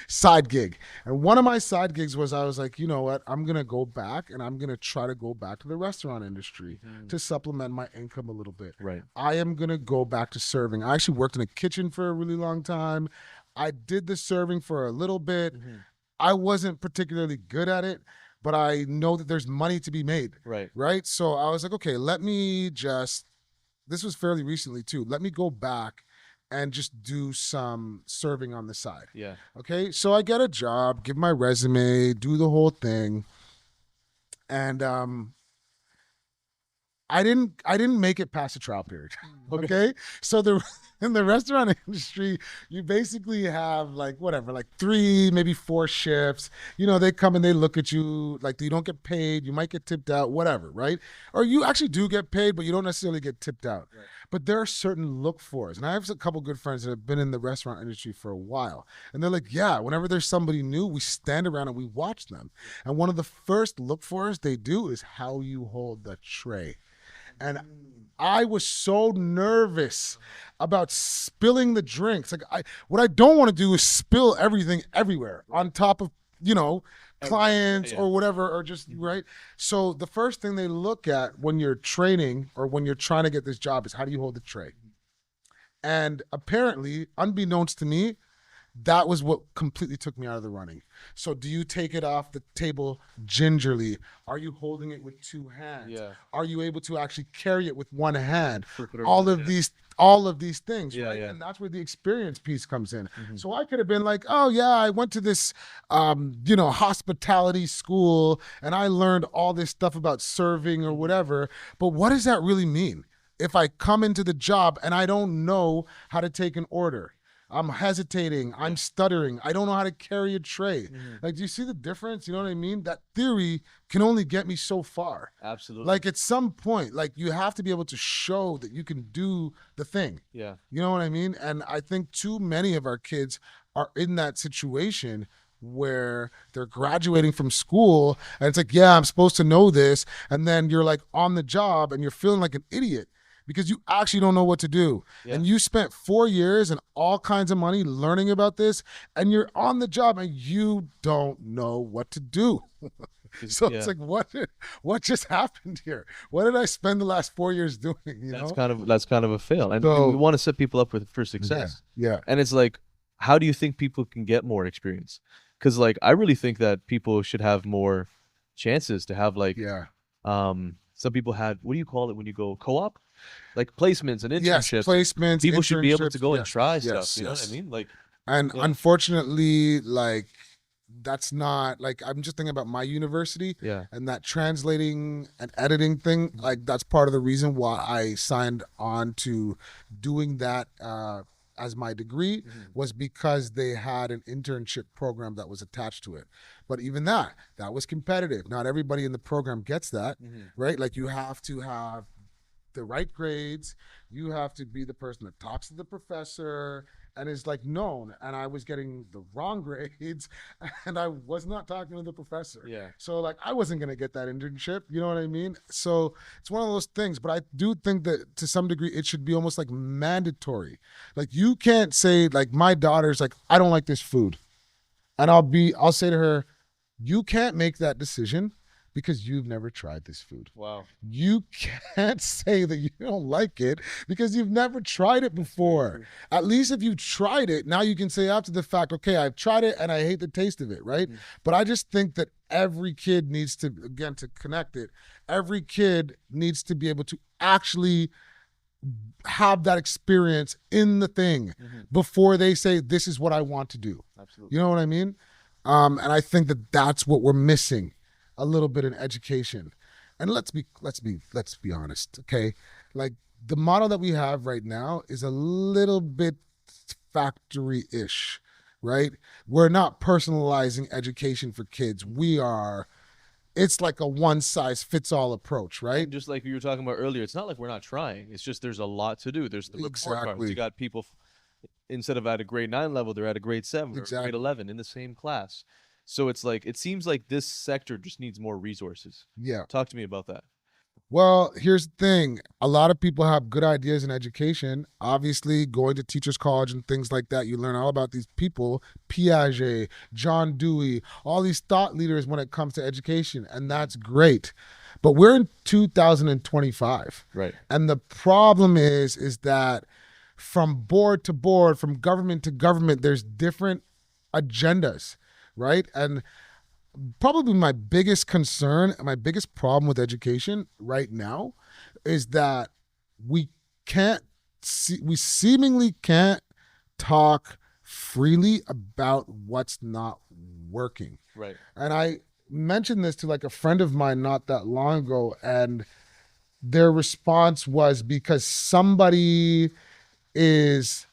side gig. And one of my side gigs was, I was like, you know what? I'm going to go back and I'm going to try to go back to the restaurant industry to supplement my income a little bit. Right. I am going to go back to serving. I actually worked in a kitchen for a really long time. I did the serving for a little bit. I wasn't particularly good at it, but I know that there's money to be made. Right. So I was like, okay, this was fairly recently too. Let me go back and just do some serving on the side. Yeah. Okay. So I get a job, give my resume, do the whole thing. And I didn't make it past the trial period. Okay. So in the restaurant industry, you basically have like 3, maybe 4 shifts. You know, they come and they look at you like you don't get paid. You might get tipped out, whatever, right? Or you actually do get paid, but you don't necessarily get tipped out. Right. But there are certain look-fors. And I have a couple good friends that have been in the restaurant industry for a while. And they're like, yeah, whenever there's somebody new, we stand around and we watch them. And one of the first look-fors they do is how you hold the tray. And I was so nervous about spilling the drinks. Like what I don't want to do is spill everything everywhere on top of, clients or whatever, or just right. So the first thing they look at when you're training or when you're trying to get this job is how do you hold the tray? And apparently, unbeknownst to me, that was what completely took me out of the running. So do you take it off the table gingerly? Are you holding it with 2 hands? Yeah. Are you able to actually carry it with 1 hand? All of these things, right? And that's where the experience piece comes in. So I could have been like, oh yeah, I went to this hospitality school and I learned all this stuff about serving or whatever. But what does that really mean? If I come into the job and I don't know how to take an order, I'm hesitating, I'm stuttering, I don't know how to carry a tray. Like, do you see the difference? You know what I mean? That theory can only get me so far. Absolutely. Like at some point, like you have to be able to show that you can do the thing. Yeah. You know what I mean? And I think too many of our kids are in that situation where they're graduating from school and it's like, yeah, I'm supposed to know this. And then you're like on the job and you're feeling like an idiot because you actually don't know what to do. Yeah. And you spent 4 years and all kinds of money learning about this, and you're on the job and you don't know what to do. So Yeah. it's like, what just happened here? What did I spend the last 4 years doing? That's kind of a fail, and So- we want to set people up for success. Yeah. And it's like, how do you think people can get more experience? Because like I really think that people should have more chances to have like Yeah. some people had, what do you call it when you go co-op, like placements and Yes. internships. Placements. People should be able to internships, go and yes, try yes, stuff. You know yes. what I mean? Like, And Yeah. unfortunately, like, that's not like, I'm just thinking about my university yeah, and that translating and editing thing. Like, that's part of the reason why I signed on to doing that as my degree, was because they had an internship program that was attached to it. But even that was competitive. Not everybody in the program gets that, right? Like, you have to have the right grades. You have to be the person that talks to the professor and is like known. And I was getting the wrong grades and I was not talking to the professor. Yeah. So like, I wasn't going to get that internship. You know what I mean? So it's one of those things, but I do think that to some degree it should be almost like mandatory. Like, you can't say, like, my daughter's like, I don't like this food. And I'll say to her, you can't make that decision because you've never tried this food. Wow. You can't say that you don't like it because you've never tried it before. At least if you tried it, now you can say after the fact, okay, I've tried it and I hate the taste of it, right? But I just think that every kid needs to, again, to connect it, every kid needs to be able to actually have that experience in the thing before they say, this is what I want to do. Absolutely. You know what I mean? And I think that that's what we're missing a little bit in education. And let's be honest, okay? Like, the model that we have right now is a little bit factory-ish, right? We're not personalizing education for kids. It's like a one-size-fits-all approach, right? And just like you were talking about earlier, it's not like we're not trying. It's just there's a lot to do. There's the report cards. Exactly. You got people, instead of at a grade 9 level, they're at a grade 7 or Exactly. grade 11 in the same class. So it's like, it seems like this sector just needs more resources. Yeah. Talk to me about that. Well, here's the thing. A lot of people have good ideas in education. Obviously, going to teachers college and things like that, you learn all about these people, Piaget, John Dewey, all these thought leaders when it comes to education, and that's great. But we're in 2025. Right. And the problem is that from board to board, from government to government, there's different agendas, right? And probably my biggest concern, my biggest problem with education right now is that we seemingly can't talk freely about what's not working. Right. And I mentioned this to like a friend of mine not that long ago, and their response was, because somebody is,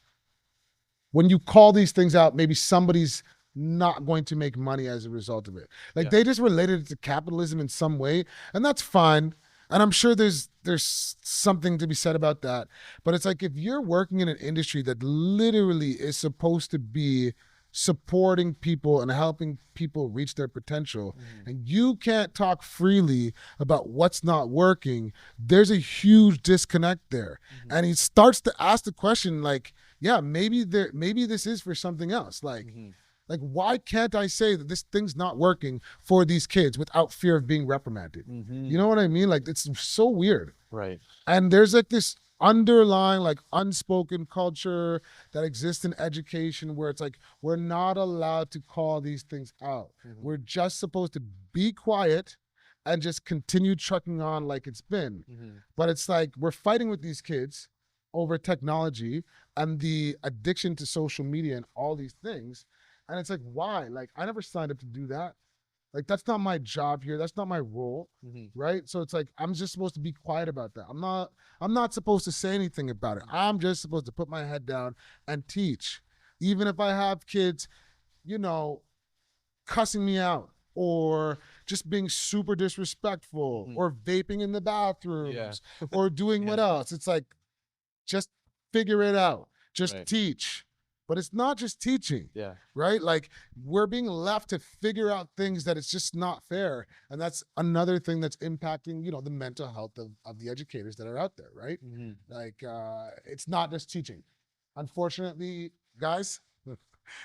when you call these things out, maybe somebody's not going to make money as a result of it. Like, they just related it to capitalism in some way, and that's fine. And I'm sure there's something to be said about that. But it's like, if you're working in an industry that literally is supposed to be supporting people and helping people reach their potential, and you can't talk freely about what's not working, there's a huge disconnect there. And he starts to ask the question, like, yeah, maybe this is for something else. Like, why can't I say that this thing's not working for these kids without fear of being reprimanded? You know what I mean? Like, it's so weird. Right. And there's like this underlying, like, unspoken culture that exists in education where it's like, we're not allowed to call these things out. We're just supposed to be quiet and just continue trucking on like it's been. But it's like, we're fighting with these kids over technology and the addiction to social media and all these things. And it's like, why? Like, I never signed up to do that. Like, that's not my job here. That's not my role, right? So it's like, I'm just supposed to be quiet about that. I'm not supposed to say anything about it. I'm just supposed to put my head down and teach. Even if I have kids, you know, cussing me out or just being super disrespectful or vaping in the bathrooms or doing what else. It's like, just figure it out. Just teach. But it's not just teaching. Yeah. Right? Like we're being left to figure out things that it's just not fair. And that's another thing that's impacting, the mental health of the educators that are out there, right? Like it's not just teaching. Unfortunately, guys,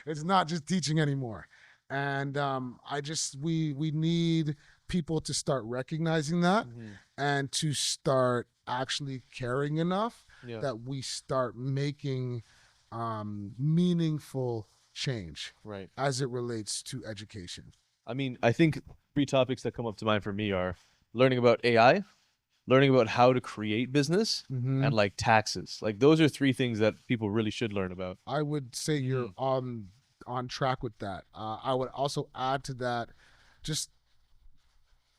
it's not just teaching anymore. And we need people to start recognizing that and to start actually caring enough that we start making meaningful change Right. as it relates to education. I mean, I think three topics that come up to mind for me are learning about AI, learning about how to create business, and like taxes. Like those are three things that people really should learn about. I would say you're on track with that. I would also add to that, just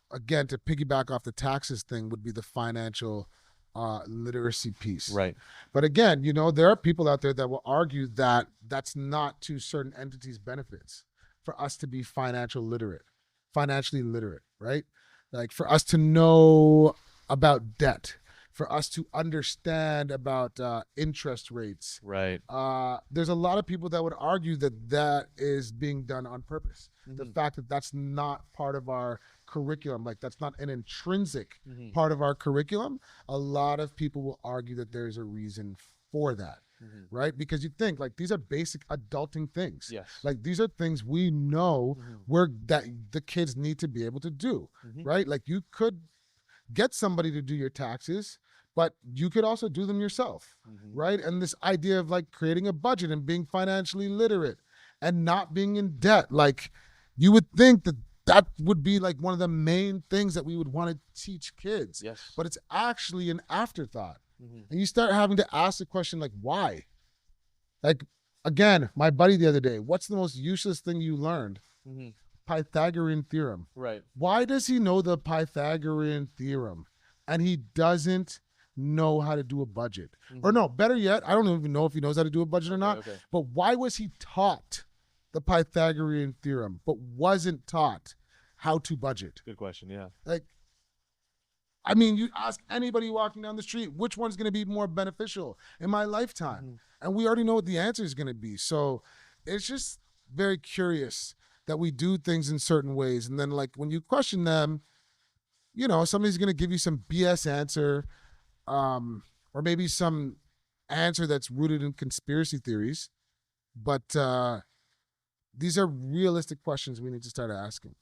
again, to piggyback off the taxes thing, would be the financial literacy piece. Right. But again, there are people out there that will argue that that's not to certain entities' benefits for us to be financially literate, right? Like for us to know about debt, for us to understand about interest rates. Right. There's a lot of people that would argue that that is being done on purpose. The fact that that's not part of our curriculum, like that's not an intrinsic part of our curriculum, a lot of people will argue that there's a reason for that. Right? Because you think like these are basic adulting things. Yes. Like these are things we know that the kids need to be able to do. Right? Like you could get somebody to do your taxes, but you could also do them yourself. Right? And this idea of like creating a budget and being financially literate and not being in debt, like you would think that would be like one of the main things that we would want to teach kids. Yes. But it's actually an afterthought. And you start having to ask the question, like, why? Like, again, my buddy the other day, what's the most useless thing you learned? Pythagorean theorem. Right. Why does he know the Pythagorean theorem and he doesn't know how to do a budget? Or no, better yet, I don't even know if he knows how to do a budget or not, but why was he taught the Pythagorean theorem but wasn't taught how to budget? Good question. Yeah. Like, I mean, you ask anybody walking down the street, which one's going to be more beneficial in my lifetime? And we already know what the answer is going to be. So it's just very curious that we do things in certain ways. And then like when you question them, somebody's going to give you some BS answer, or maybe some answer that's rooted in conspiracy theories. But these are realistic questions we need to start asking.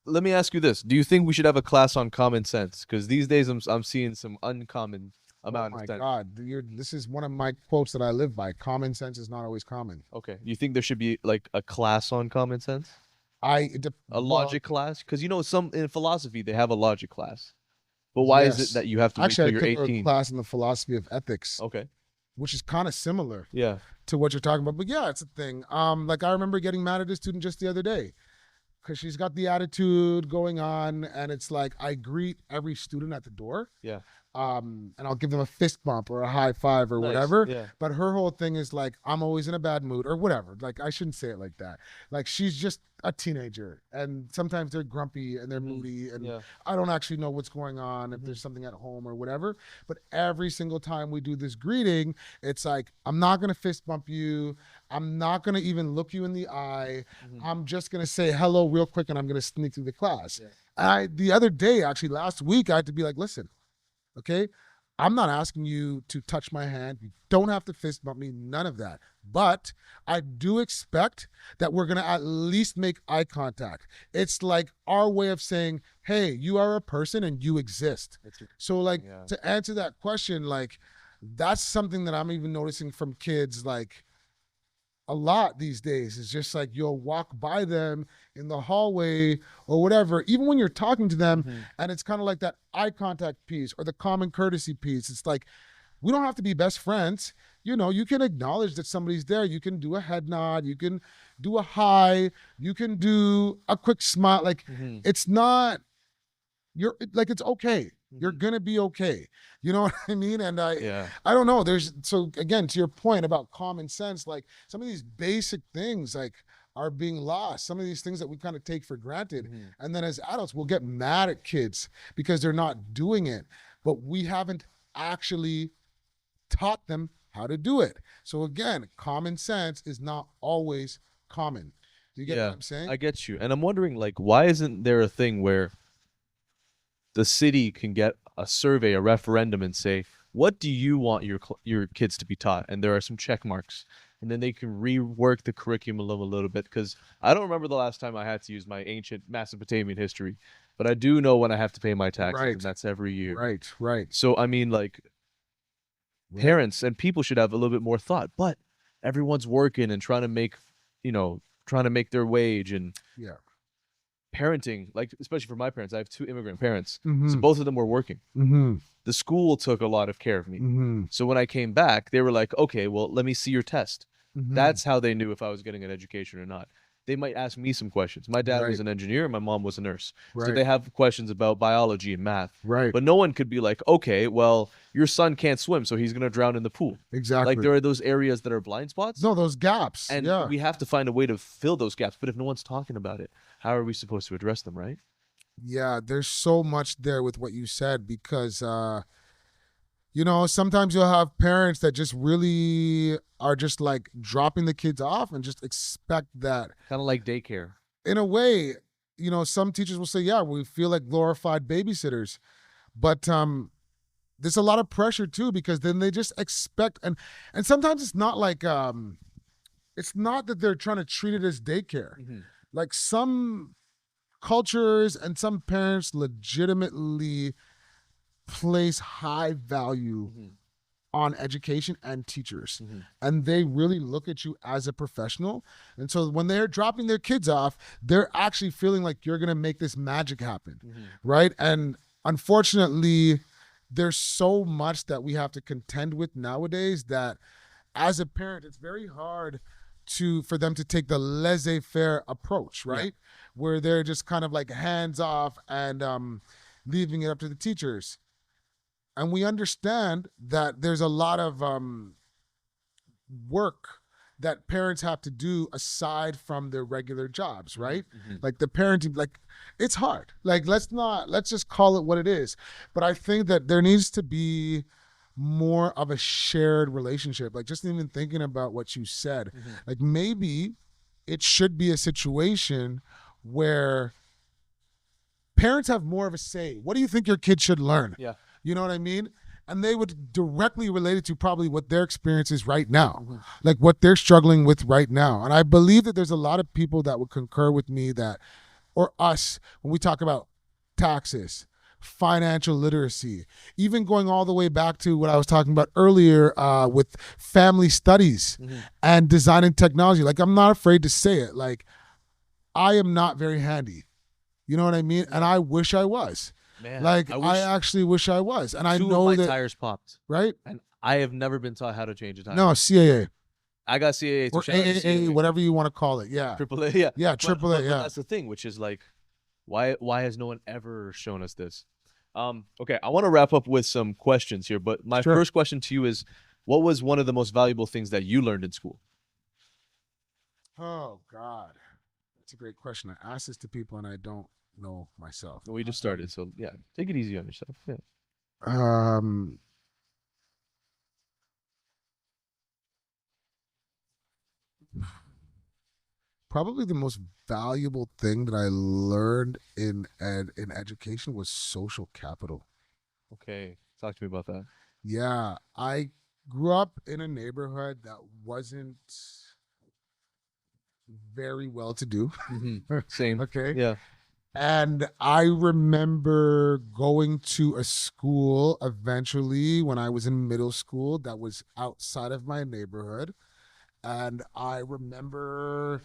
Let me ask you this: do you think we should have a class on common sense? Because these days I'm seeing some uncommon amount of sense. Oh my God, this is one of my quotes that I live by. Common sense is not always common. Okay. You think there should be like a class on common sense? A logic class? Because some in philosophy they have a logic class. But why is it that you have to wait till you're 18? A class in the philosophy of ethics. Okay. Which is kind of similar. Yeah. To what you're talking about. But yeah, it's a thing. Like I remember getting mad at a student just the other day, because she's got the attitude going on, and it's like I greet every student at the door. Yeah. And I'll give them a fist bump or a high five or whatever. Yeah. But her whole thing is like, I'm always in a bad mood or whatever. Like, I shouldn't say it like that. Like, she's just a teenager, and sometimes they're grumpy and they're moody, and I don't actually know what's going on, if there's something at home or whatever. But every single time we do this greeting, it's like, I'm not going to fist bump you. I'm not going to even look you in the eye. I'm just going to say hello real quick, and I'm going to sneak through the class. Yeah. The other day, actually last week, I had to be like, listen, okay, I'm not asking you to touch my hand. You don't have to fist bump me, none of that. But I do expect that we're going to at least make eye contact. It's like our way of saying, hey, you are a person and you exist. So like to answer that question, like that's something that I'm even noticing from kids, like a lot these days. Is just like you'll walk by them in the hallway or whatever, even when you're talking to them, and it's kind of like that eye contact piece or the common courtesy piece. It's like, we don't have to be best friends. You can acknowledge that somebody's there. You can do a head nod. You can do a hi. You can do a quick smile. Like it's not, it's okay. You're gonna be okay. You know what I mean? And I don't know. So again, to your point about common sense, like some of these basic things like are being lost. Some of these things that we kind of take for granted. And then as adults, we'll get mad at kids because they're not doing it. But we haven't actually taught them how to do it. So again, common sense is not always common. Do you get what Yeah, I'm saying? I get you. And I'm wondering, like, why isn't there a thing where the city can get a survey, a referendum, and say, what do you want your kids to be taught? And there are some check marks. And then they can rework the curriculum a little bit. Because I don't remember the last time I had to use my ancient Mesopotamian history, but I do know when I have to pay my taxes, and Right. that's every year. Right. Right. So, I mean, like, Right. parents and people should have a little bit more thought, but everyone's working and trying to make, trying to make their wage and Yeah. parenting, like especially for my parents, I have two immigrant parents, so Mm-hmm. both of them were working. Mm-hmm. The school took a lot of care of me. Mm-hmm. So when I came back, they were like, okay, well, let me see your test. Mm-hmm. That's how they knew if I was getting an education or not. They might ask me some questions. My dad was Right. an engineer, my mom was a nurse. So Right. they have questions about biology and math. Right. But no one could be like, okay, well, your son can't swim, so he's going to drown in the pool. Like Exactly. there are those areas that are blind spots. No, those gaps. And Yeah. we have to find a way to fill those gaps. But if no one's talking about it, how are we supposed to address them, right? Yeah, there's so much there with what you said because sometimes you'll have parents that just really are just like dropping the kids off and just expect that. Kind of like daycare. In a way, some teachers will say, yeah, we feel like glorified babysitters. But there's a lot of pressure too because then they just expect and sometimes it's not like it's not that they're trying to treat it as daycare. Mm-hmm. Like some cultures and some parents legitimately place high value Mm-hmm. on education and teachers. Mm-hmm. And they really look at you as a professional. And so when they're dropping their kids off, they're actually feeling like you're going to make this magic happen. Mm-hmm. Right? And unfortunately, there's so much that we have to contend with nowadays that as a parent, it's very hard for them to take the laissez-faire approach, right? Yeah. Where they're just kind of like hands off and leaving it up to the teachers. And we understand that there's a lot of work that parents have to do aside from their regular jobs, right? Mm-hmm. Like the parenting, like it's hard. Like let's just call it what it is. But I think that there needs to be more of a shared relationship. Like just even thinking about what you said, mm-hmm. like maybe it should be a situation where parents have more of a say. What do you think your kid should learn? Yeah. You know what I mean? And they would directly relate it to probably what their experience is right now, mm-hmm. like what they're struggling with right now. And I believe that there's a lot of people that would concur with me that, or us, when we talk about taxes, financial literacy, even going all the way back to what I was talking about earlier with family studies mm-hmm. and design and technology. Like, I'm not afraid to say it. Like, I am not very handy. You know what I mean? And I wish I was. Man, like, I actually wish I was. And I know two of my that tires popped. Right? And I have never been taught how to change a tire. No, CAA. I got CAA. Or AAA, whatever you want to call it. Yeah. AAA, yeah. Yeah, AAA, yeah. That's the thing, which is like, why has no one ever shown us this? Okay, I want to wrap up with some questions here, but my first question to you is, what was one of the most valuable things that you learned in school? Oh, God. That's a great question. I ask this to people and I don't know myself. We just started, so yeah, take it easy on yourself. Yeah. Probably the most valuable thing that I learned in education was social capital. Okay, talk to me about that. Yeah, I grew up in a neighborhood that wasn't very well to do. Mm-hmm. Same. Okay. Yeah. And I remember going to a school eventually when I was in middle school that was outside of my neighborhood. And I remember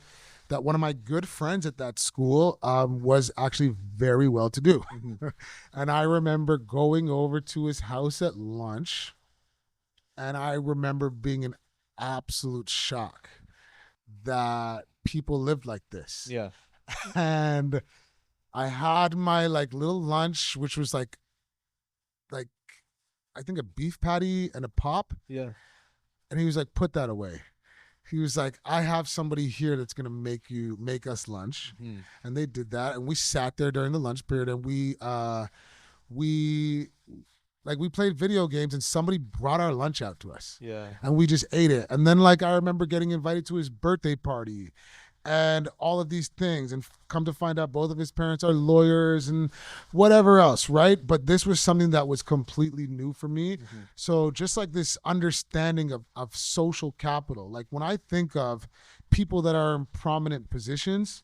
that one of my good friends at that school was actually very well to do. Mm-hmm. And I remember going over to his house at lunch. And I remember being in absolute shock that people lived like this. Yeah. And I had my like little lunch, which was like I think a beef patty and a pop. Yeah. And he was like, put that away. He was like, I have somebody here that's gonna make us lunch. Mm-hmm. And they did that. And we sat there during the lunch period and we Like we played video games and somebody brought our lunch out to us. Yeah. And we just ate it. And then like I remember getting invited to his birthday party and all of these things, and come to find out both of his parents are lawyers and whatever else, right? But this was something that was completely new for me. So just like this understanding of social capital, like when I think of people that are in prominent positions,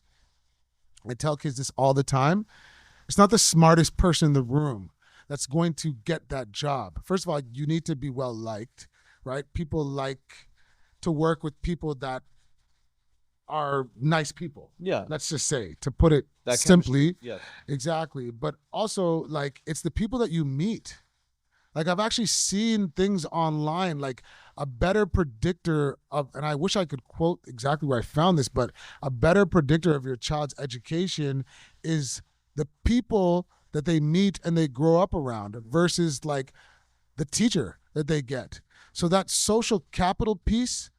I tell kids this all the time, it's not the smartest person in the room that's going to get that job. First of all, you need to be well liked, right? People like to work with people that are nice people. Yeah. Let's just say, to put it That simply. Yeah. Exactly. But also, like, it's the people that you meet. Like, I've actually seen things online, like a better predictor of, and I wish I could quote exactly where I found this, but a better predictor of your child's education is the people that they meet and they grow up around versus like the teacher that they get. So that social capital piece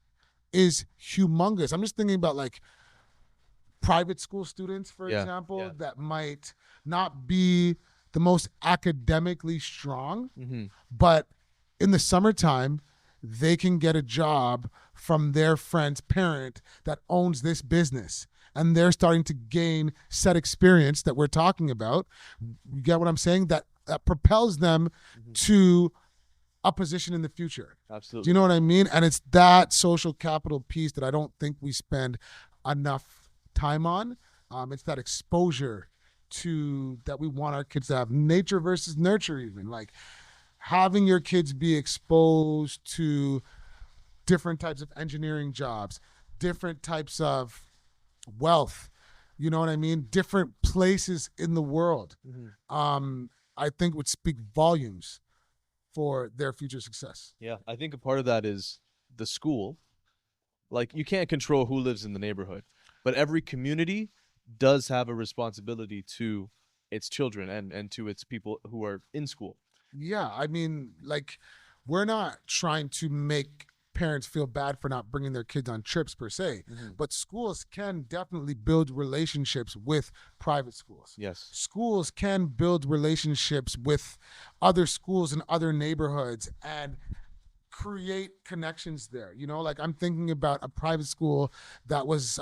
is humongous. I'm just thinking about like private school students, for example, that might not be the most academically strong, but in the summertime, they can get a job from their friend's parent that owns this business. And they're starting to gain set experience that we're talking about. You get what I'm saying? That propels them to a position in the future. Absolutely. Do you know what I mean? And it's that social capital piece that I don't think we spend enough time on. It's that exposure to that we want our kids to have. Nature versus nurture, even like having your kids be exposed to different types of engineering jobs, different types of wealth, you know what I mean? Different places in the world. I think would speak volumes for their future success. Yeah, I think a part of that is the school. Like, you can't control who lives in the neighborhood, but every community does have a responsibility to its children and to its people who are in school. Yeah, I mean, like, we're not trying to make parents feel bad for not bringing their kids on trips per se, but schools can definitely build relationships with private schools. Yes. Schools can build relationships with other schools in other neighborhoods and create connections there. You know, like I'm thinking about a private school that was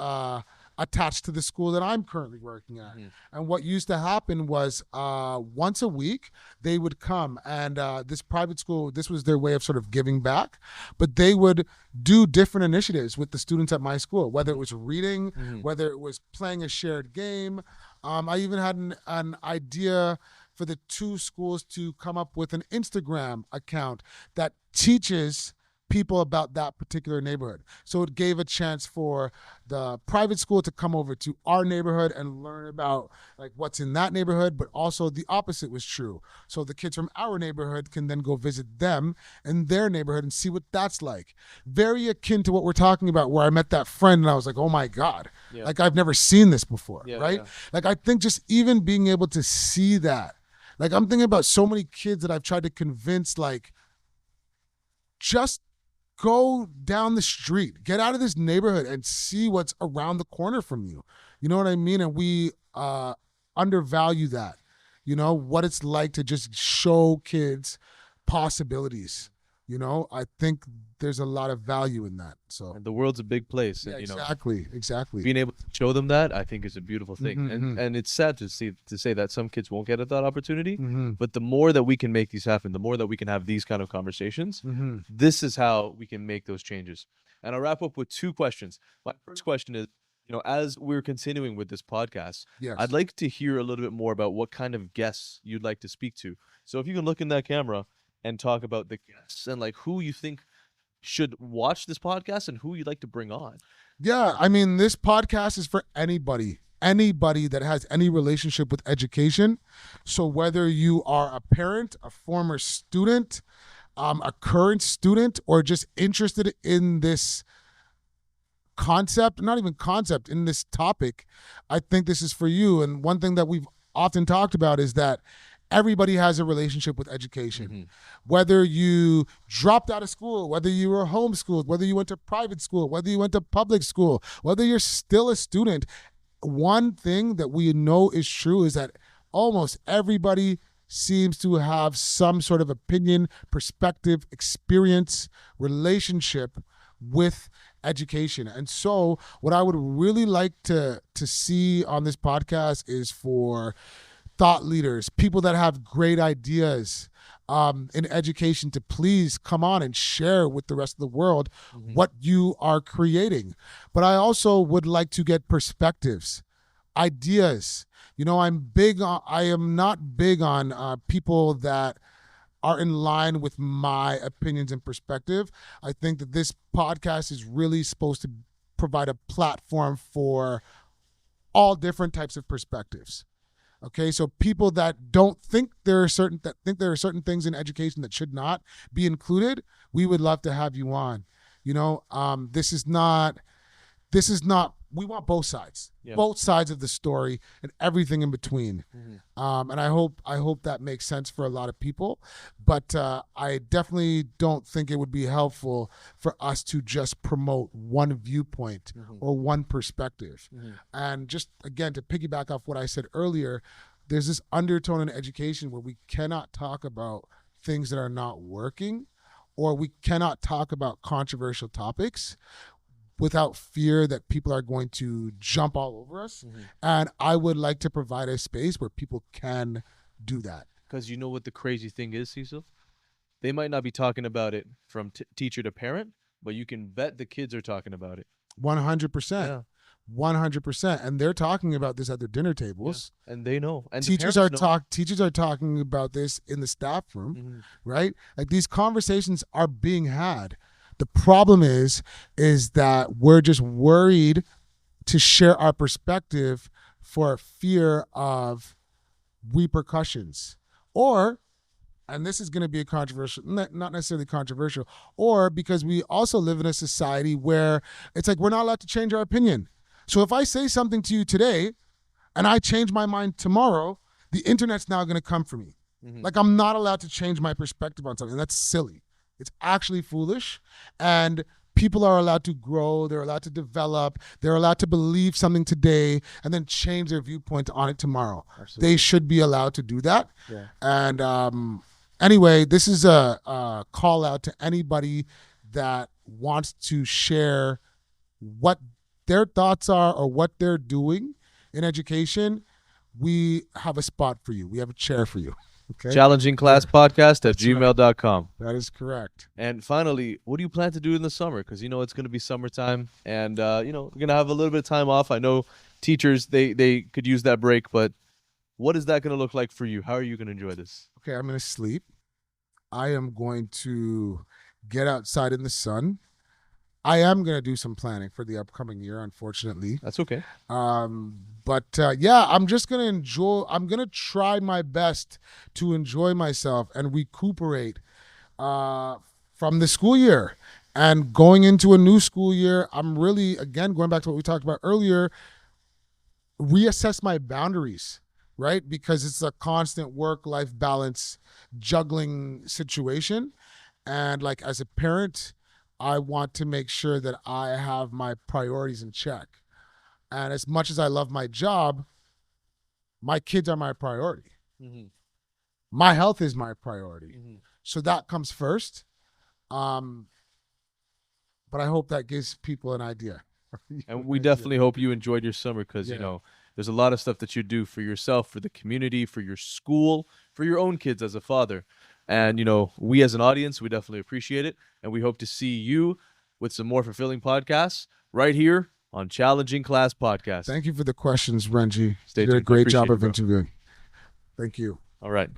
attached to the school that I'm currently working at. And what used to happen was once a week, they would come and this private school, this was their way of sort of giving back, but they would do different initiatives with the students at my school, whether it was reading, whether it was playing a shared game. I even had an idea for the two schools to come up with an Instagram account that teaches people about that particular neighborhood. So it gave a chance for the private school to come over to our neighborhood and learn about like what's in that neighborhood, but also the opposite was true. So the kids from our neighborhood can then go visit them in their neighborhood and see what that's like. Very akin to what we're talking about, where I met that friend and I was like, oh my God, like I've never seen this before, right? Like I think just even being able to see that, like I'm thinking about so many kids that I've tried to convince, like, just go down the street, get out of this neighborhood and see what's around the corner from you. You know what I mean? And we undervalue that, you know, what it's like to just show kids possibilities. You know, I think there's a lot of value in that. So And the world's a big place. yeah, And, you know, exactly. being able to show them that, I think, is a beautiful thing. And it's sad to say that some kids won't get that opportunity. But the more that we can make these happen, the more that we can have these kind of conversations, this is how we can make those changes. And I'll wrap up with two questions. My first question is, you know, as we're continuing with this podcast, Yes. I'd like to hear a little bit more about what kind of guests you'd like to speak to. So if you can look in that camera and talk about the guests and like who you think should watch this podcast and who you'd like to bring on. Yeah, I mean, this podcast is for anybody that has any relationship with education. So whether you are a parent, a former student, a current student, or just interested in this concept, not even concept, in this topic, I think this is for you. And one thing that we've often talked about is that everybody has a relationship with education. Whether you dropped out of school, whether you were homeschooled, whether you went to private school, whether you went to public school, whether you're still a student, one thing that we know is true is that almost everybody seems to have some sort of opinion, perspective, experience, relationship with education. And so what I would really like to see on this podcast is for thought leaders, people that have great ideas in education, to please come on and share with the rest of the world what you are creating. But I also would like to get perspectives, ideas. You know, I am not big on people that are in line with my opinions and perspective. I think that this podcast is really supposed to provide a platform for all different types of perspectives. Okay, so people that don't think there are certain things in education that should not be included, we would love to have you on. You know, this is not. We want both sides, both sides of the story, and everything in between. And I hope that makes sense for a lot of people. But I definitely don't think it would be helpful for us to just promote one viewpoint or one perspective. And just again, to piggyback off what I said earlier, there's this undertone in education where we cannot talk about things that are not working, or we cannot talk about controversial topics without fear that people are going to jump all over us. And I would like to provide a space where people can do that. Because you know what the crazy thing is, Cecil? They might not be talking about it from teacher to parent, but you can bet the kids are talking about it. 100%. 100%. And they're talking about this at their dinner tables. Yeah. And they know. And teachers are talking about this in the staff room, right? Like, these conversations are being had. The problem is that we're just worried to share our perspective for fear of repercussions, or, and this is going to be a controversial, not necessarily controversial, or because we also live in a society where it's like we're not allowed to change our opinion. So if I say something to you today and I change my mind tomorrow, the internet's now going to come for me. Like, I'm not allowed to change my perspective on something. That's silly. It's actually foolish, and people are allowed to grow. They're allowed to develop. They're allowed to believe something today and then change their viewpoint on it tomorrow. Absolutely. They should be allowed to do that. Yeah. And anyway, this is a call out to anybody that wants to share what their thoughts are or what they're doing in education. We have a spot for you. We have a chair for you. Okay. challengingclasspodcast@gmail.com. That is correct. And finally, what do you plan to do in the summer? Because you know it's going to be summertime, and you know we're going to have a little bit of time off. I know teachers they could use that break, but what is that going to look like for you? How are you going to enjoy this? Okay, I'm going to sleep. I am going to get outside in the sun. I am going to do some planning for the upcoming year, unfortunately. That's okay. But yeah, I'm just going to enjoy. I'm going to try my best to enjoy myself and recuperate from the school year. And going into a new school year, I'm really, again, going back to what we talked about earlier, reassess my boundaries, right? Because it's a constant work-life balance juggling situation. And like, as a parent, I want to make sure that I have my priorities in check. And as much as I love my job, my kids are my priority. My health is my priority. So that comes first. But I hope that gives people an idea. And we definitely hope you enjoyed your summer, because, you know, there's a lot of stuff that you do for yourself, for the community, for your school, for your own kids as a father. And, you know, we as an audience, we definitely appreciate it. And we hope to see you with some more fulfilling podcasts right here on Challenging Class Podcast. Thank you for the questions, Renji. You did a great job of interviewing. Thank you. All right.